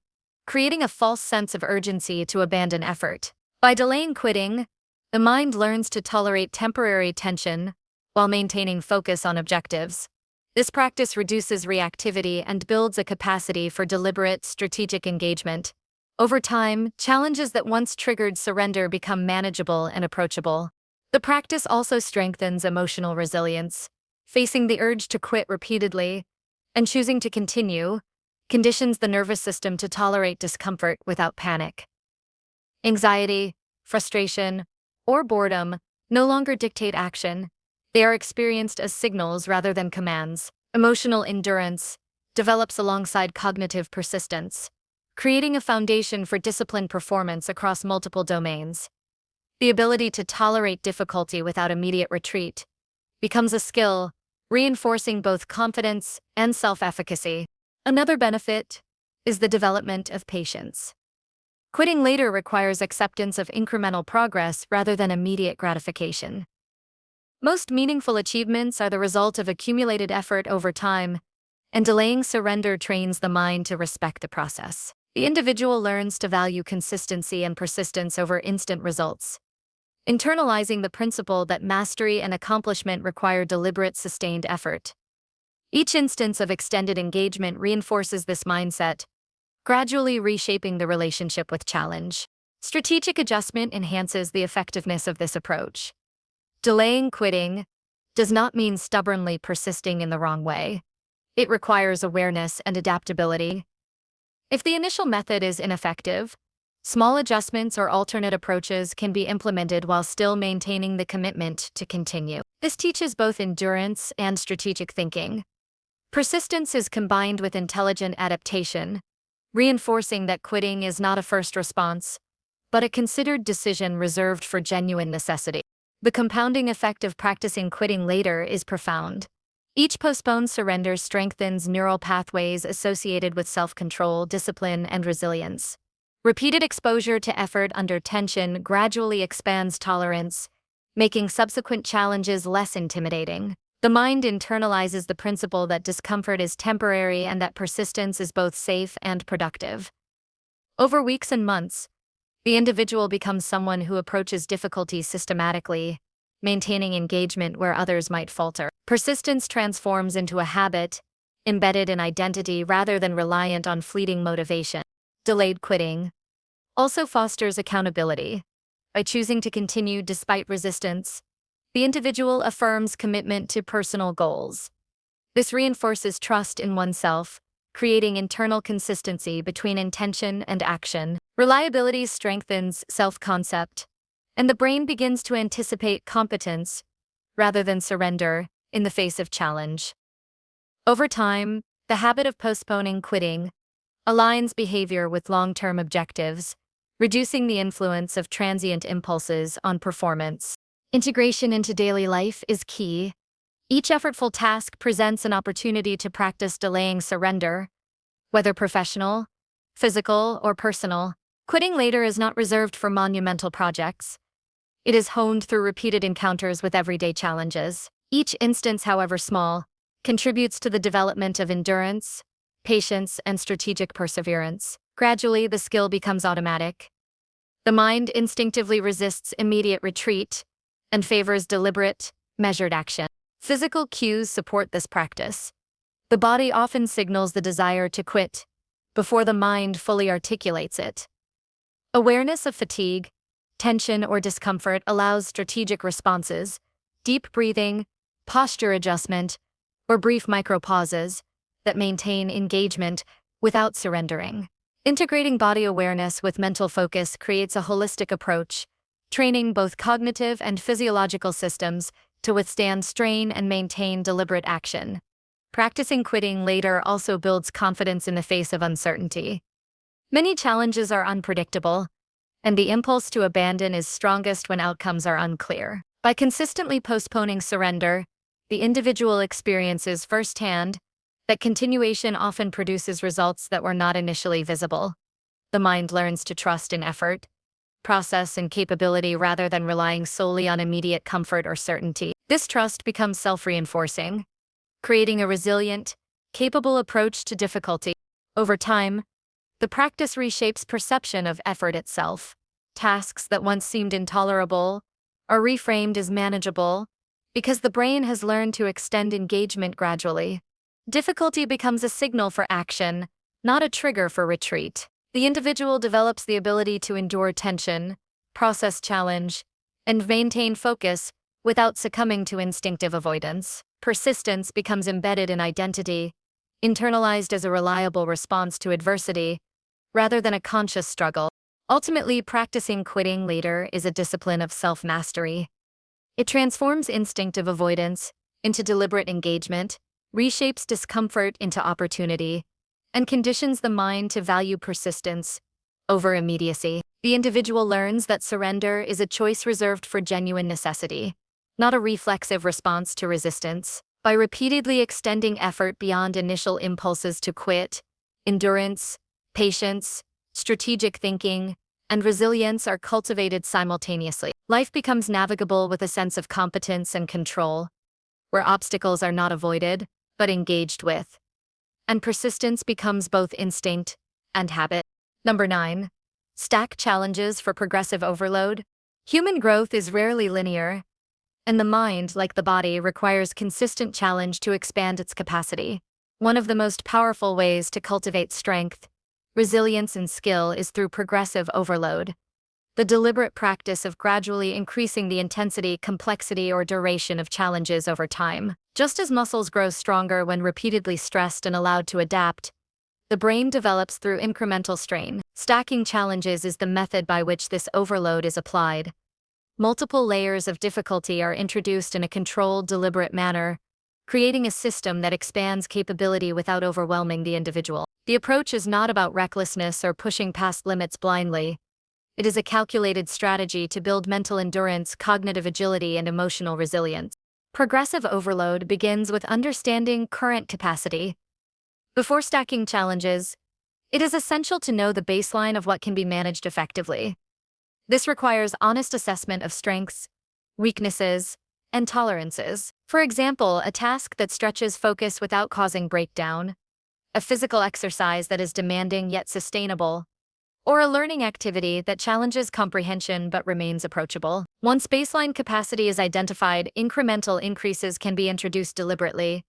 creating a false sense of urgency to abandon effort. By delaying quitting, the mind learns to tolerate temporary tension while maintaining focus on objectives. This practice reduces reactivity and builds a capacity for deliberate, strategic engagement. Over time, challenges that once triggered surrender become manageable and approachable. The practice also strengthens emotional resilience. Facing the urge to quit repeatedly and choosing to continue conditions the nervous system to tolerate discomfort without panic. Anxiety, frustration, or boredom no longer dictate action. They are experienced as signals rather than commands. Emotional endurance develops alongside cognitive persistence, creating a foundation for disciplined performance across multiple domains. The ability to tolerate difficulty without immediate retreat becomes a skill, reinforcing both confidence and self-efficacy. Another benefit is the development of patience. Quitting later requires acceptance of incremental progress rather than immediate gratification. Most meaningful achievements are the result of accumulated effort over time, and delaying surrender trains the mind to respect the process. The individual learns to value consistency and persistence over instant results, internalizing the principle that mastery and accomplishment require deliberate, sustained effort. Each instance of extended engagement reinforces this mindset, gradually reshaping the relationship with challenge. Strategic adjustment enhances the effectiveness of this approach. Delaying quitting does not mean stubbornly persisting in the wrong way. It requires awareness and adaptability. If the initial method is ineffective, small adjustments or alternate approaches can be implemented while still maintaining the commitment to continue. This teaches both endurance and strategic thinking. Persistence is combined with intelligent adaptation, reinforcing that quitting is not a first response, but a considered decision reserved for genuine necessity. The compounding effect of practicing quitting later is profound. Each postponed surrender strengthens neural pathways associated with self-control, discipline, and resilience. Repeated exposure to effort under tension gradually expands tolerance, making subsequent challenges less intimidating. The mind internalizes the principle that discomfort is temporary and that persistence is both safe and productive. Over weeks and months, the individual becomes someone who approaches difficulty systematically, maintaining engagement where others might falter. Persistence transforms into a habit, embedded in identity rather than reliant on fleeting motivation. Delayed quitting also fosters accountability. By choosing to continue despite resistance, the individual affirms commitment to personal goals. This reinforces trust in oneself, creating internal consistency between intention and action. Reliability strengthens self-concept, and the brain begins to anticipate competence rather than surrender in the face of challenge. Over time, the habit of postponing quitting aligns behavior with long-term objectives, reducing the influence of transient impulses on performance. Integration into daily life is key. Each effortful task presents an opportunity to practice delaying surrender, whether professional, physical, or personal. Quitting later is not reserved for monumental projects. It is honed through repeated encounters with everyday challenges. Each instance, however small, contributes to the development of endurance, patience, and strategic perseverance. Gradually, the skill becomes automatic. The mind instinctively resists immediate retreat and favors deliberate, measured action. Physical cues support this practice. The body often signals the desire to quit before the mind fully articulates it. Awareness of fatigue, tension, or discomfort allows strategic responses, deep breathing, posture adjustment, or brief micropauses that maintain engagement without surrendering. Integrating body awareness with mental focus creates a holistic approach, training both cognitive and physiological systems to withstand strain and maintain deliberate action. Practicing quitting later also builds confidence in the face of uncertainty. Many challenges are unpredictable, and the impulse to abandon is strongest when outcomes are unclear. By consistently postponing surrender, the individual experiences firsthand that continuation often produces results that were not initially visible. The mind learns to trust in effort, process, and capability rather than relying solely on immediate comfort or certainty. This trust becomes self-reinforcing, creating a resilient, capable approach to difficulty. Over time, the practice reshapes perception of effort itself. Tasks that once seemed intolerable are reframed as manageable because the brain has learned to extend engagement gradually. Difficulty becomes a signal for action, not a trigger for retreat. The individual develops the ability to endure tension, process challenge, and maintain focus without succumbing to instinctive avoidance. Persistence becomes embedded in identity, internalized as a reliable response to adversity, rather than a conscious struggle. Ultimately, practicing quitting later is a discipline of self-mastery. It transforms instinctive avoidance into deliberate engagement, reshapes discomfort into opportunity, and conditions the mind to value persistence over immediacy. The individual learns that surrender is a choice reserved for genuine necessity, not a reflexive response to resistance. By repeatedly extending effort beyond initial impulses to quit, endurance, patience, strategic thinking, and resilience are cultivated simultaneously. Life becomes navigable with a sense of competence and control, where obstacles are not avoided, but engaged with. And persistence becomes both instinct and habit. Number 9. Stack challenges for progressive overload. Human growth is rarely linear, and the mind, like the body, requires consistent challenge to expand its capacity. One of the most powerful ways to cultivate strength, resilience, and skill is through progressive overload, the deliberate practice of gradually increasing the intensity, complexity, or duration of challenges over time. Just as muscles grow stronger when repeatedly stressed and allowed to adapt, the brain develops through incremental strain. Stacking challenges is the method by which this overload is applied. Multiple layers of difficulty are introduced in a controlled, deliberate manner, creating a system that expands capability without overwhelming the individual. The approach is not about recklessness or pushing past limits blindly. It is a calculated strategy to build mental endurance, cognitive agility, and emotional resilience. Progressive overload begins with understanding current capacity. Before stacking challenges, it is essential to know the baseline of what can be managed effectively. This requires honest assessment of strengths, weaknesses, and tolerances. For example, a task that stretches focus without causing breakdown, a physical exercise that is demanding yet sustainable, or a learning activity that challenges comprehension but remains approachable. Once baseline capacity is identified, incremental increases can be introduced deliberately,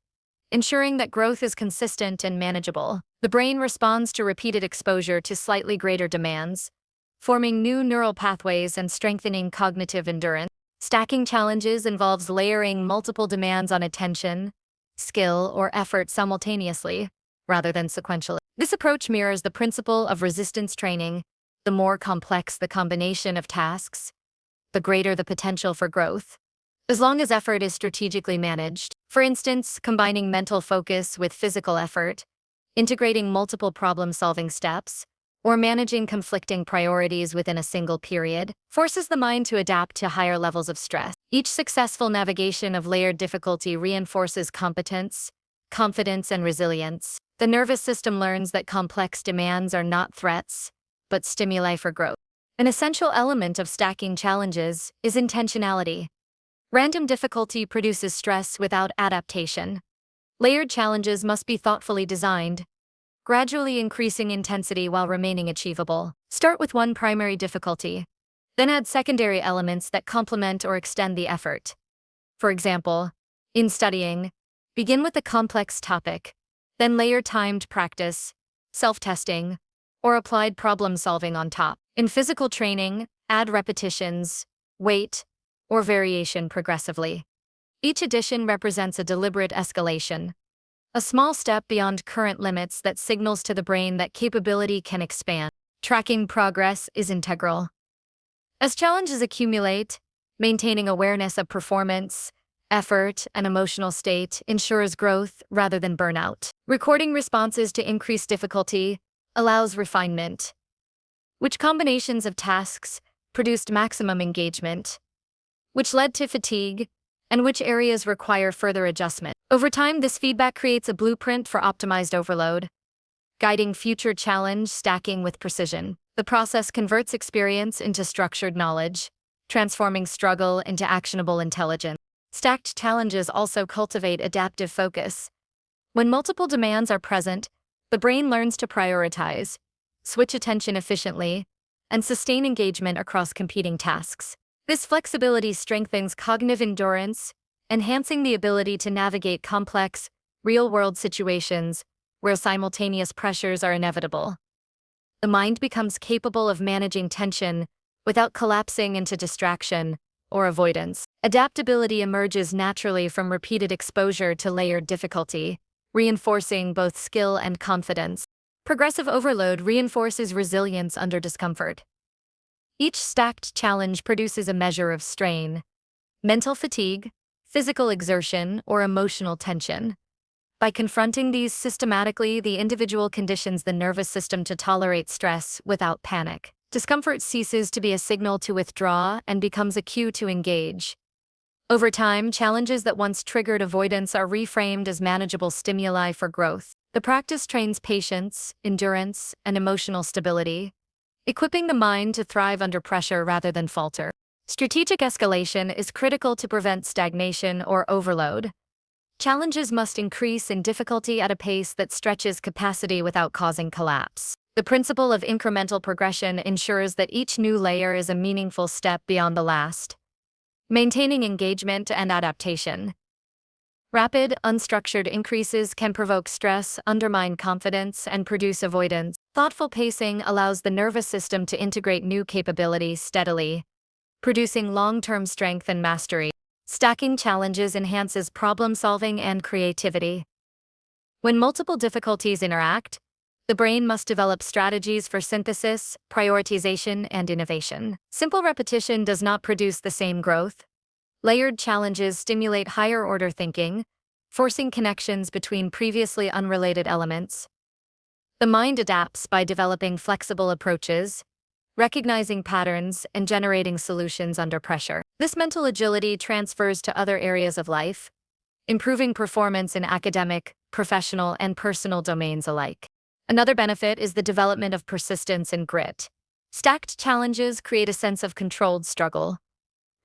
ensuring that growth is consistent and manageable. The brain responds to repeated exposure to slightly greater demands, forming new neural pathways and strengthening cognitive endurance. Stacking challenges involves layering multiple demands on attention, skill, or effort simultaneously, rather than sequentially. This approach mirrors the principle of resistance training. The more complex the combination of tasks, the greater the potential for growth, as long as effort is strategically managed. For instance, combining mental focus with physical effort, integrating multiple problem-solving steps, or managing conflicting priorities within a single period, forces the mind to adapt to higher levels of stress. Each successful navigation of layered difficulty reinforces competence, confidence, and resilience. The nervous system learns that complex demands are not threats, but stimuli for growth. An essential element of stacking challenges is intentionality. Random difficulty produces stress without adaptation. Layered challenges must be thoughtfully designed, gradually increasing intensity while remaining achievable. Start with one primary difficulty, then add secondary elements that complement or extend the effort. For example, in studying, begin with a complex topic, then layer timed practice, self-testing, or applied problem-solving on top. In physical training, add repetitions, weight, or variation progressively. Each addition represents a deliberate escalation, a small step beyond current limits that signals to the brain that capability can expand. Tracking progress is integral. As challenges accumulate, maintaining awareness of performance, effort, and emotional state ensures growth rather than burnout. Recording responses to increased difficulty allows refinement. Which combinations of tasks produced maximum engagement, which led to fatigue, and which areas require further adjustment. Over time, this feedback creates a blueprint for optimized overload, guiding future challenge stacking with precision. The process converts experience into structured knowledge, transforming struggle into actionable intelligence. Stacked challenges also cultivate adaptive focus. When multiple demands are present, the brain learns to prioritize, switch attention efficiently, and sustain engagement across competing tasks. This flexibility strengthens cognitive endurance, enhancing the ability to navigate complex, real-world situations where simultaneous pressures are inevitable. The mind becomes capable of managing tension without collapsing into distraction or avoidance. Adaptability emerges naturally from repeated exposure to layered difficulty, reinforcing both skill and confidence. Progressive overload reinforces resilience under discomfort. Each stacked challenge produces a measure of strain, mental fatigue, physical exertion, or emotional tension. By confronting these systematically, the individual conditions the nervous system to tolerate stress without panic. Discomfort ceases to be a signal to withdraw and becomes a cue to engage. Over time, challenges that once triggered avoidance are reframed as manageable stimuli for growth. The practice trains patience, endurance, and emotional stability, equipping the mind to thrive under pressure rather than falter. Strategic escalation is critical to prevent stagnation or overload. Challenges must increase in difficulty at a pace that stretches capacity without causing collapse. The principle of incremental progression ensures that each new layer is a meaningful step beyond the last, maintaining engagement and adaptation. Rapid, unstructured increases can provoke stress, undermine confidence, and produce avoidance. Thoughtful pacing allows the nervous system to integrate new capabilities steadily, producing long-term strength and mastery. Stacking challenges enhances problem-solving and creativity. When multiple difficulties interact, the brain must develop strategies for synthesis, prioritization, and innovation. Simple repetition does not produce the same growth. Layered challenges stimulate higher-order thinking, forcing connections between previously unrelated elements. The mind adapts by developing flexible approaches, recognizing patterns and generating solutions under pressure. This mental agility transfers to other areas of life, improving performance in academic, professional, and personal domains alike. Another benefit is the development of persistence and grit. Stacked challenges create a sense of controlled struggle,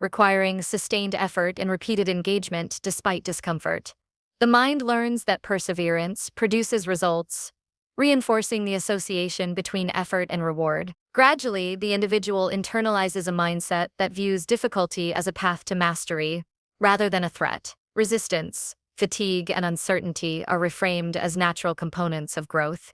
requiring sustained effort and repeated engagement despite discomfort. The mind learns that perseverance produces results, reinforcing the association between effort and reward. Gradually, the individual internalizes a mindset that views difficulty as a path to mastery, rather than a threat. Resistance, fatigue, and uncertainty are reframed as natural components of growth,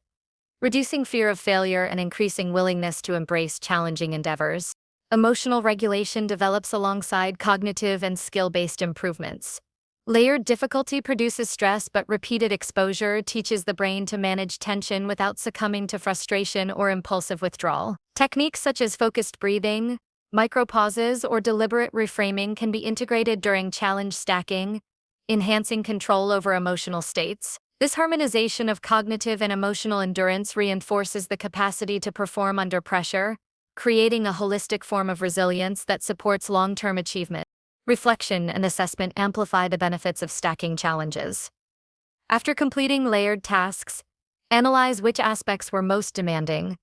reducing fear of failure and increasing willingness to embrace challenging endeavors. Emotional regulation develops alongside cognitive and skill-based improvements. Layered difficulty produces stress, but repeated exposure teaches the brain to manage tension without succumbing to frustration or impulsive withdrawal. Techniques such as focused breathing, micropauses, or deliberate reframing can be integrated during challenge stacking, enhancing control over emotional states. This harmonization of cognitive and emotional endurance reinforces the capacity to perform under pressure, creating a holistic form of resilience that supports long-term achievement. Reflection and assessment amplify the benefits of stacking challenges. After completing layered tasks, analyze which aspects were most demanding,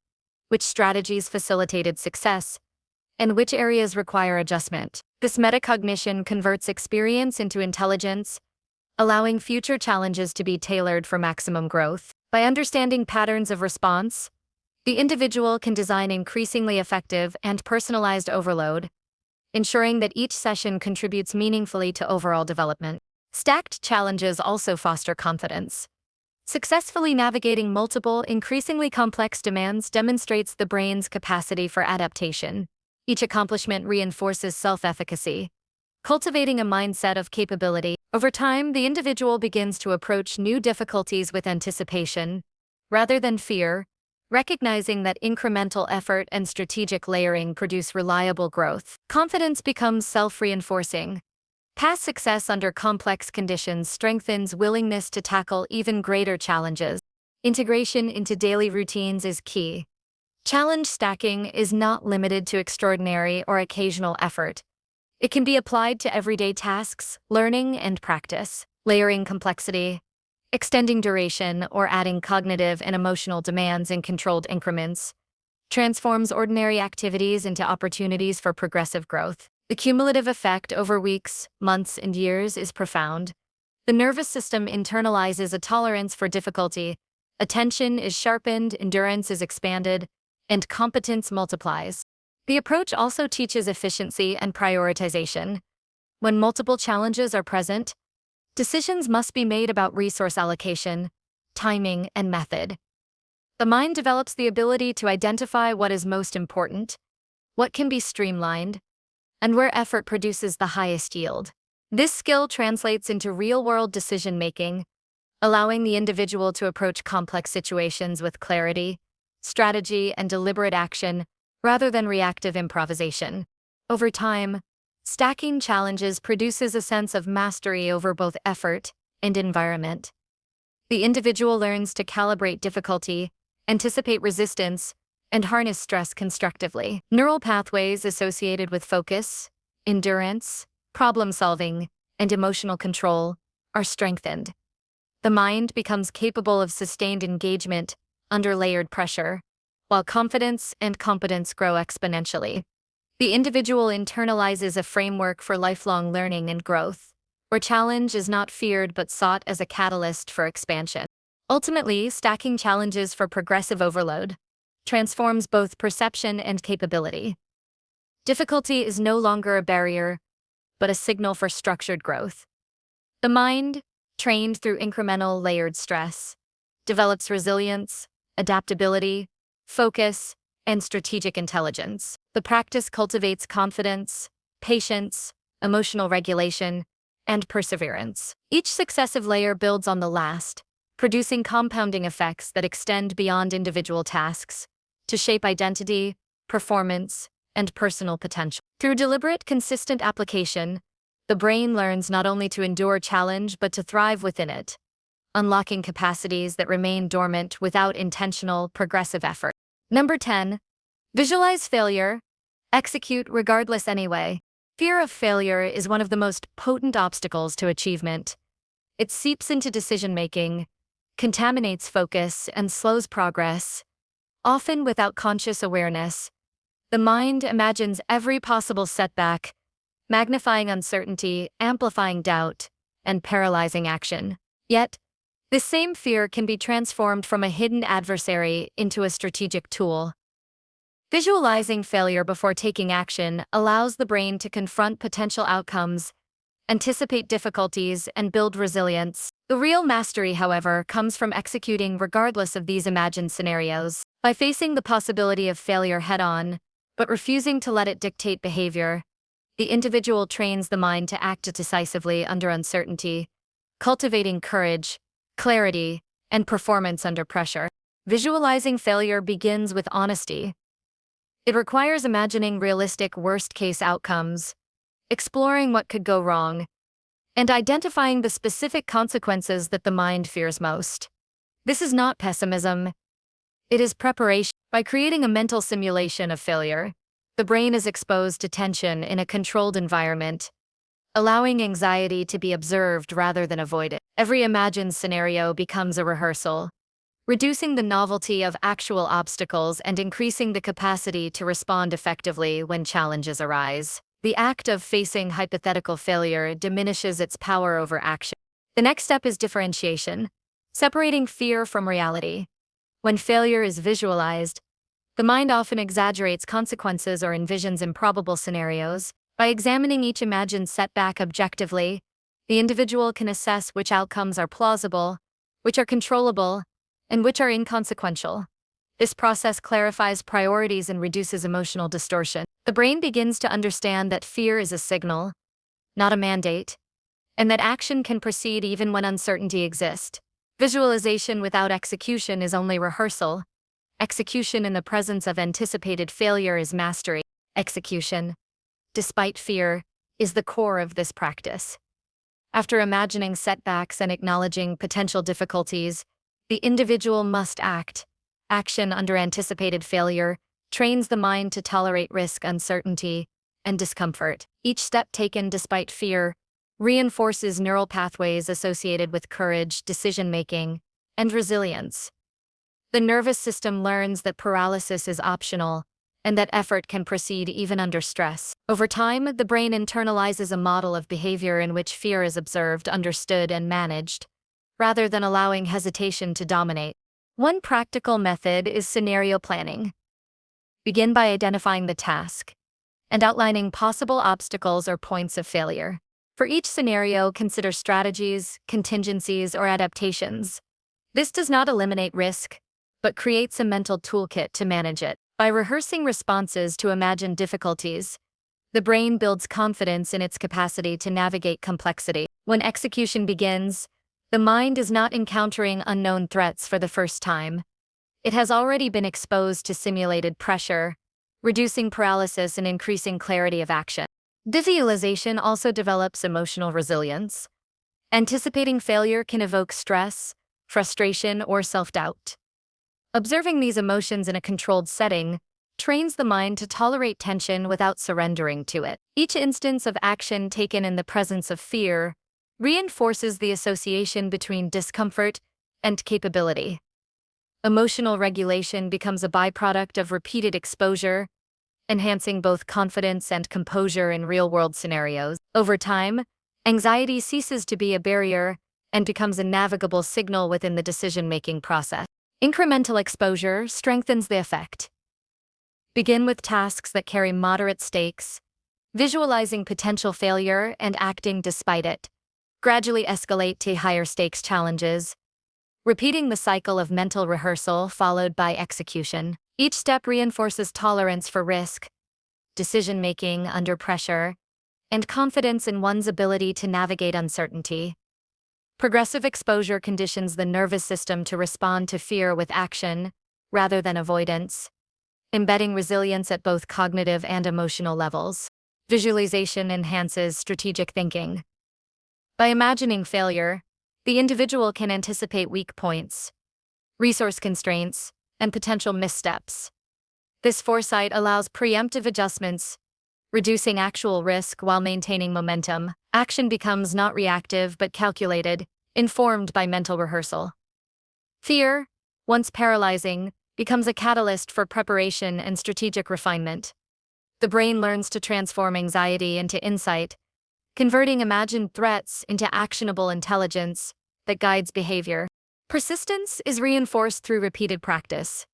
which strategies facilitated success, and which areas require adjustment. This metacognition converts experience into intelligence, allowing future challenges to be tailored for maximum growth. By understanding patterns of response, the individual can design increasingly effective and personalized overload, ensuring that each session contributes meaningfully to overall development. Stacked challenges also foster confidence. Successfully navigating multiple, increasingly complex demands demonstrates the brain's capacity for adaptation. Each accomplishment reinforces self-efficacy, cultivating a mindset of capability. Over time, the individual begins to approach new difficulties with anticipation, rather than fear, recognizing that incremental effort and strategic layering produce reliable growth. Confidence becomes self-reinforcing. Past success under complex conditions strengthens willingness to tackle even greater challenges. Integration into daily routines is key. Challenge stacking is not limited to extraordinary or occasional effort. It can be applied to everyday tasks, learning, and practice. Layering complexity, extending duration, or adding cognitive and emotional demands in controlled increments transforms ordinary activities into opportunities for progressive growth. The cumulative effect over weeks, months, and years is profound. The nervous system internalizes a tolerance for difficulty, attention is sharpened, endurance is expanded, and competence multiplies. The approach also teaches efficiency and prioritization. When multiple challenges are present, decisions must be made about resource allocation, timing, and method. The mind develops the ability to identify what is most important, what can be streamlined, and where effort produces the highest yield. This skill translates into real-world decision-making, allowing the individual to approach complex situations with clarity, strategy, and deliberate action, rather than reactive improvisation. Over time, stacking challenges produces a sense of mastery over both effort and environment. The individual learns to calibrate difficulty, anticipate resistance, and harness stress constructively. Neural pathways associated with focus, endurance, problem-solving, and emotional control are strengthened. The mind becomes capable of sustained engagement under layered pressure, while confidence and competence grow exponentially. The individual internalizes a framework for lifelong learning and growth, where challenge is not feared but sought as a catalyst for expansion. Ultimately, stacking challenges for progressive overload transforms both perception and capability. Difficulty is no longer a barrier, but a signal for structured growth. The mind, trained through incremental layered stress, develops resilience, adaptability, focus, and strategic intelligence. The practice cultivates confidence, patience, emotional regulation, and perseverance. Each successive layer builds on the last, producing compounding effects that extend beyond individual tasks to shape identity, performance, and personal potential. Through deliberate, consistent application, the brain learns not only to endure challenge but to thrive within it, unlocking capacities that remain dormant without intentional, progressive effort. Number 10. Visualize failure. Execute regardless anyway. Fear of failure is one of the most potent obstacles to achievement. It seeps into decision-making, contaminates focus, and slows progress, often without conscious awareness. The mind imagines every possible setback, magnifying uncertainty, amplifying doubt, and paralyzing action. Yet, this same fear can be transformed from a hidden adversary into a strategic tool. Visualizing failure before taking action allows the brain to confront potential outcomes, anticipate difficulties, and build resilience. The real mastery, however, comes from executing regardless of these imagined scenarios. By facing the possibility of failure head-on, but refusing to let it dictate behavior, the individual trains the mind to act decisively under uncertainty, cultivating courage, clarity, and performance under pressure. Visualizing failure begins with honesty. It requires imagining realistic worst-case outcomes, exploring what could go wrong, and identifying the specific consequences that the mind fears most. This is not pessimism. It is preparation. By creating a mental simulation of failure, the brain is exposed to tension in a controlled environment, allowing anxiety to be observed rather than avoided. Every imagined scenario becomes a rehearsal, reducing the novelty of actual obstacles and increasing the capacity to respond effectively when challenges arise. The act of facing hypothetical failure diminishes its power over action. The next step is differentiation, separating fear from reality. When failure is visualized, the mind often exaggerates consequences or envisions improbable scenarios. By examining each imagined setback objectively, the individual can assess which outcomes are plausible, which are controllable, and which are inconsequential. This process clarifies priorities and reduces emotional distortion. The brain begins to understand that fear is a signal, not a mandate, and that action can proceed even when uncertainty exists. Visualization without execution is only rehearsal. Execution in the presence of anticipated failure is mastery. Execution, despite fear, is the core of this practice. After imagining setbacks and acknowledging potential difficulties, the individual must act. Action under anticipated failure trains the mind to tolerate risk, uncertainty, and discomfort. Each step taken despite fear reinforces neural pathways associated with courage, decision-making, and resilience. The nervous system learns that paralysis is optional and that effort can proceed even under stress. Over time, the brain internalizes a model of behavior in which fear is observed, understood, and managed, rather than allowing hesitation to dominate. One practical method is scenario planning. Begin by identifying the task and outlining possible obstacles or points of failure. For each scenario, consider strategies, contingencies, or adaptations. This does not eliminate risk, but creates a mental toolkit to manage it. By rehearsing responses to imagined difficulties, the brain builds confidence in its capacity to navigate complexity. When execution begins, the mind is not encountering unknown threats for the first time. It has already been exposed to simulated pressure, reducing paralysis and increasing clarity of action. Visualization also develops emotional resilience. Anticipating failure can evoke stress, frustration, or self-doubt. Observing these emotions in a controlled setting trains the mind to tolerate tension without surrendering to it. Each instance of action taken in the presence of fear reinforces the association between discomfort and capability. Emotional regulation becomes a byproduct of repeated exposure, enhancing both confidence and composure in real-world scenarios. Over time, anxiety ceases to be a barrier and becomes a navigable signal within the decision-making process. Incremental exposure strengthens the effect. Begin with tasks that carry moderate stakes, visualizing potential failure and acting despite it. Gradually escalate to higher-stakes challenges, repeating the cycle of mental rehearsal followed by execution. Each step reinforces tolerance for risk, decision-making under pressure, and confidence in one's ability to navigate uncertainty. Progressive exposure conditions the nervous system to respond to fear with action, rather than avoidance, embedding resilience at both cognitive and emotional levels. Visualization enhances strategic thinking. By imagining failure, the individual can anticipate weak points, resource constraints, and potential missteps. This foresight allows preemptive adjustments, reducing actual risk while maintaining momentum. Action becomes not reactive but calculated, informed by mental rehearsal. Fear, once paralyzing, becomes a catalyst for preparation and strategic refinement. The brain learns to transform anxiety into insight, converting imagined threats into actionable intelligence that guides behavior. Persistence is reinforced through repeated practice.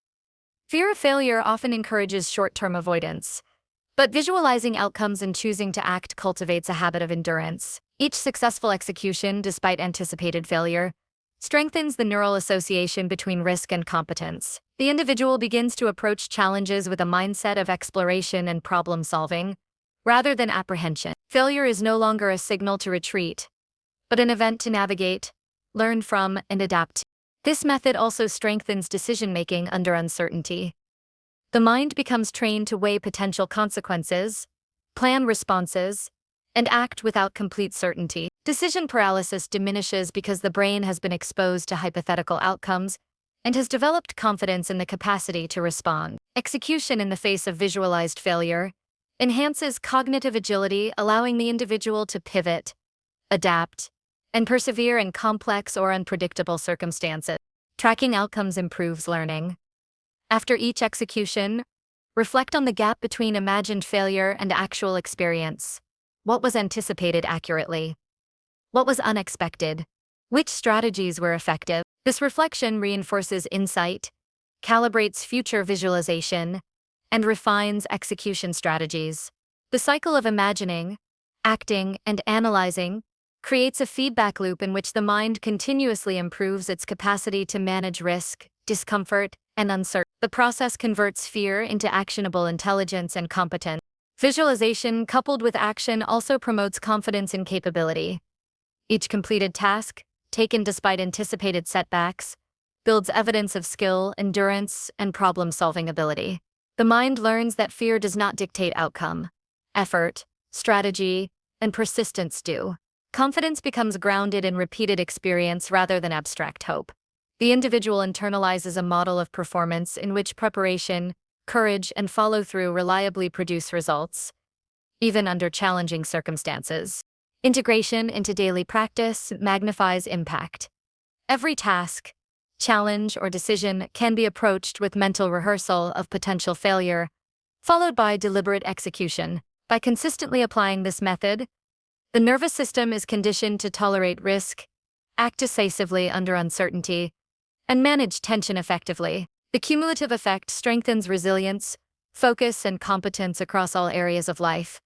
Fear of failure often encourages short-term avoidance, but visualizing outcomes and choosing to act cultivates a habit of endurance. Each successful execution, despite anticipated failure, strengthens the neural association between risk and competence. The individual begins to approach challenges with a mindset of exploration and problem-solving, rather than apprehension. Failure is no longer a signal to retreat, but an event to navigate, learn from, and adapt. This method also strengthens decision-making under uncertainty. The mind becomes trained to weigh potential consequences, plan responses, and act without complete certainty. Decision paralysis diminishes because the brain has been exposed to hypothetical outcomes and has developed confidence in the capacity to respond. Execution in the face of visualized failure enhances cognitive agility, allowing the individual to pivot, adapt, and persevere in complex or unpredictable circumstances. Tracking outcomes improves learning. After each execution, reflect on the gap between imagined failure and actual experience. What was anticipated accurately? What was unexpected? Which strategies were effective? This reflection reinforces insight, calibrates future visualization, and refines execution strategies. The cycle of imagining, acting, and analyzing creates a feedback loop in which the mind continuously improves its capacity to manage risk, discomfort, and uncertainty. The process converts fear into actionable intelligence and competence. Visualization coupled with action also promotes confidence in capability. Each completed task, taken despite anticipated setbacks, builds evidence of skill, endurance, and problem-solving ability. The mind learns that fear does not dictate outcome. Effort, strategy, and persistence do. Confidence becomes grounded in repeated experience rather than abstract hope. The individual internalizes a model of performance in which preparation, courage, and follow-through reliably produce results, even under challenging circumstances. Integration into daily practice magnifies impact. Every task, challenge, or decision can be approached with mental rehearsal of potential failure, followed by deliberate execution. By consistently applying this method, the nervous system is conditioned to tolerate risk, act decisively under uncertainty, and manage tension effectively. The cumulative effect strengthens resilience, focus, and competence across all areas of life,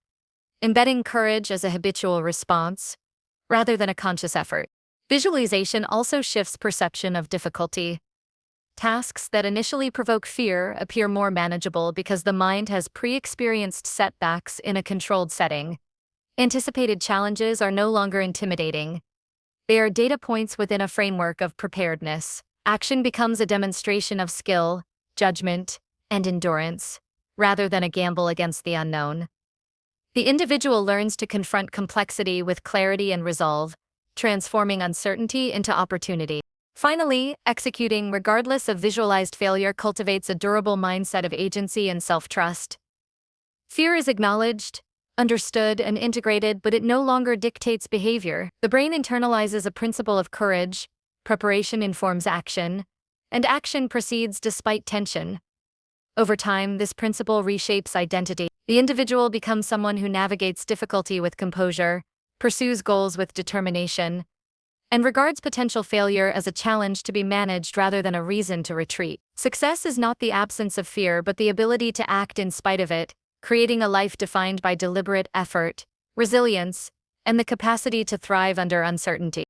embedding courage as a habitual response, rather than a conscious effort. Visualization also shifts perception of difficulty. Tasks that initially provoke fear appear more manageable because the mind has pre-experienced setbacks in a controlled setting. Anticipated challenges are no longer intimidating. They are data points within a framework of preparedness. Action becomes a demonstration of skill, judgment, and endurance, rather than a gamble against the unknown. The individual learns to confront complexity with clarity and resolve, transforming uncertainty into opportunity. Finally, executing regardless of visualized failure cultivates a durable mindset of agency and self-trust. Fear is acknowledged, understood, and integrated, but it no longer dictates behavior. The brain internalizes a principle of courage, preparation informs action, and action proceeds despite tension. Over time, this principle reshapes identity. The individual becomes someone who navigates difficulty with composure, pursues goals with determination, and regards potential failure as a challenge to be managed rather than a reason to retreat. Success is not the absence of fear but the ability to act in spite of it, creating a life defined by deliberate effort, resilience, and the capacity to thrive under uncertainty.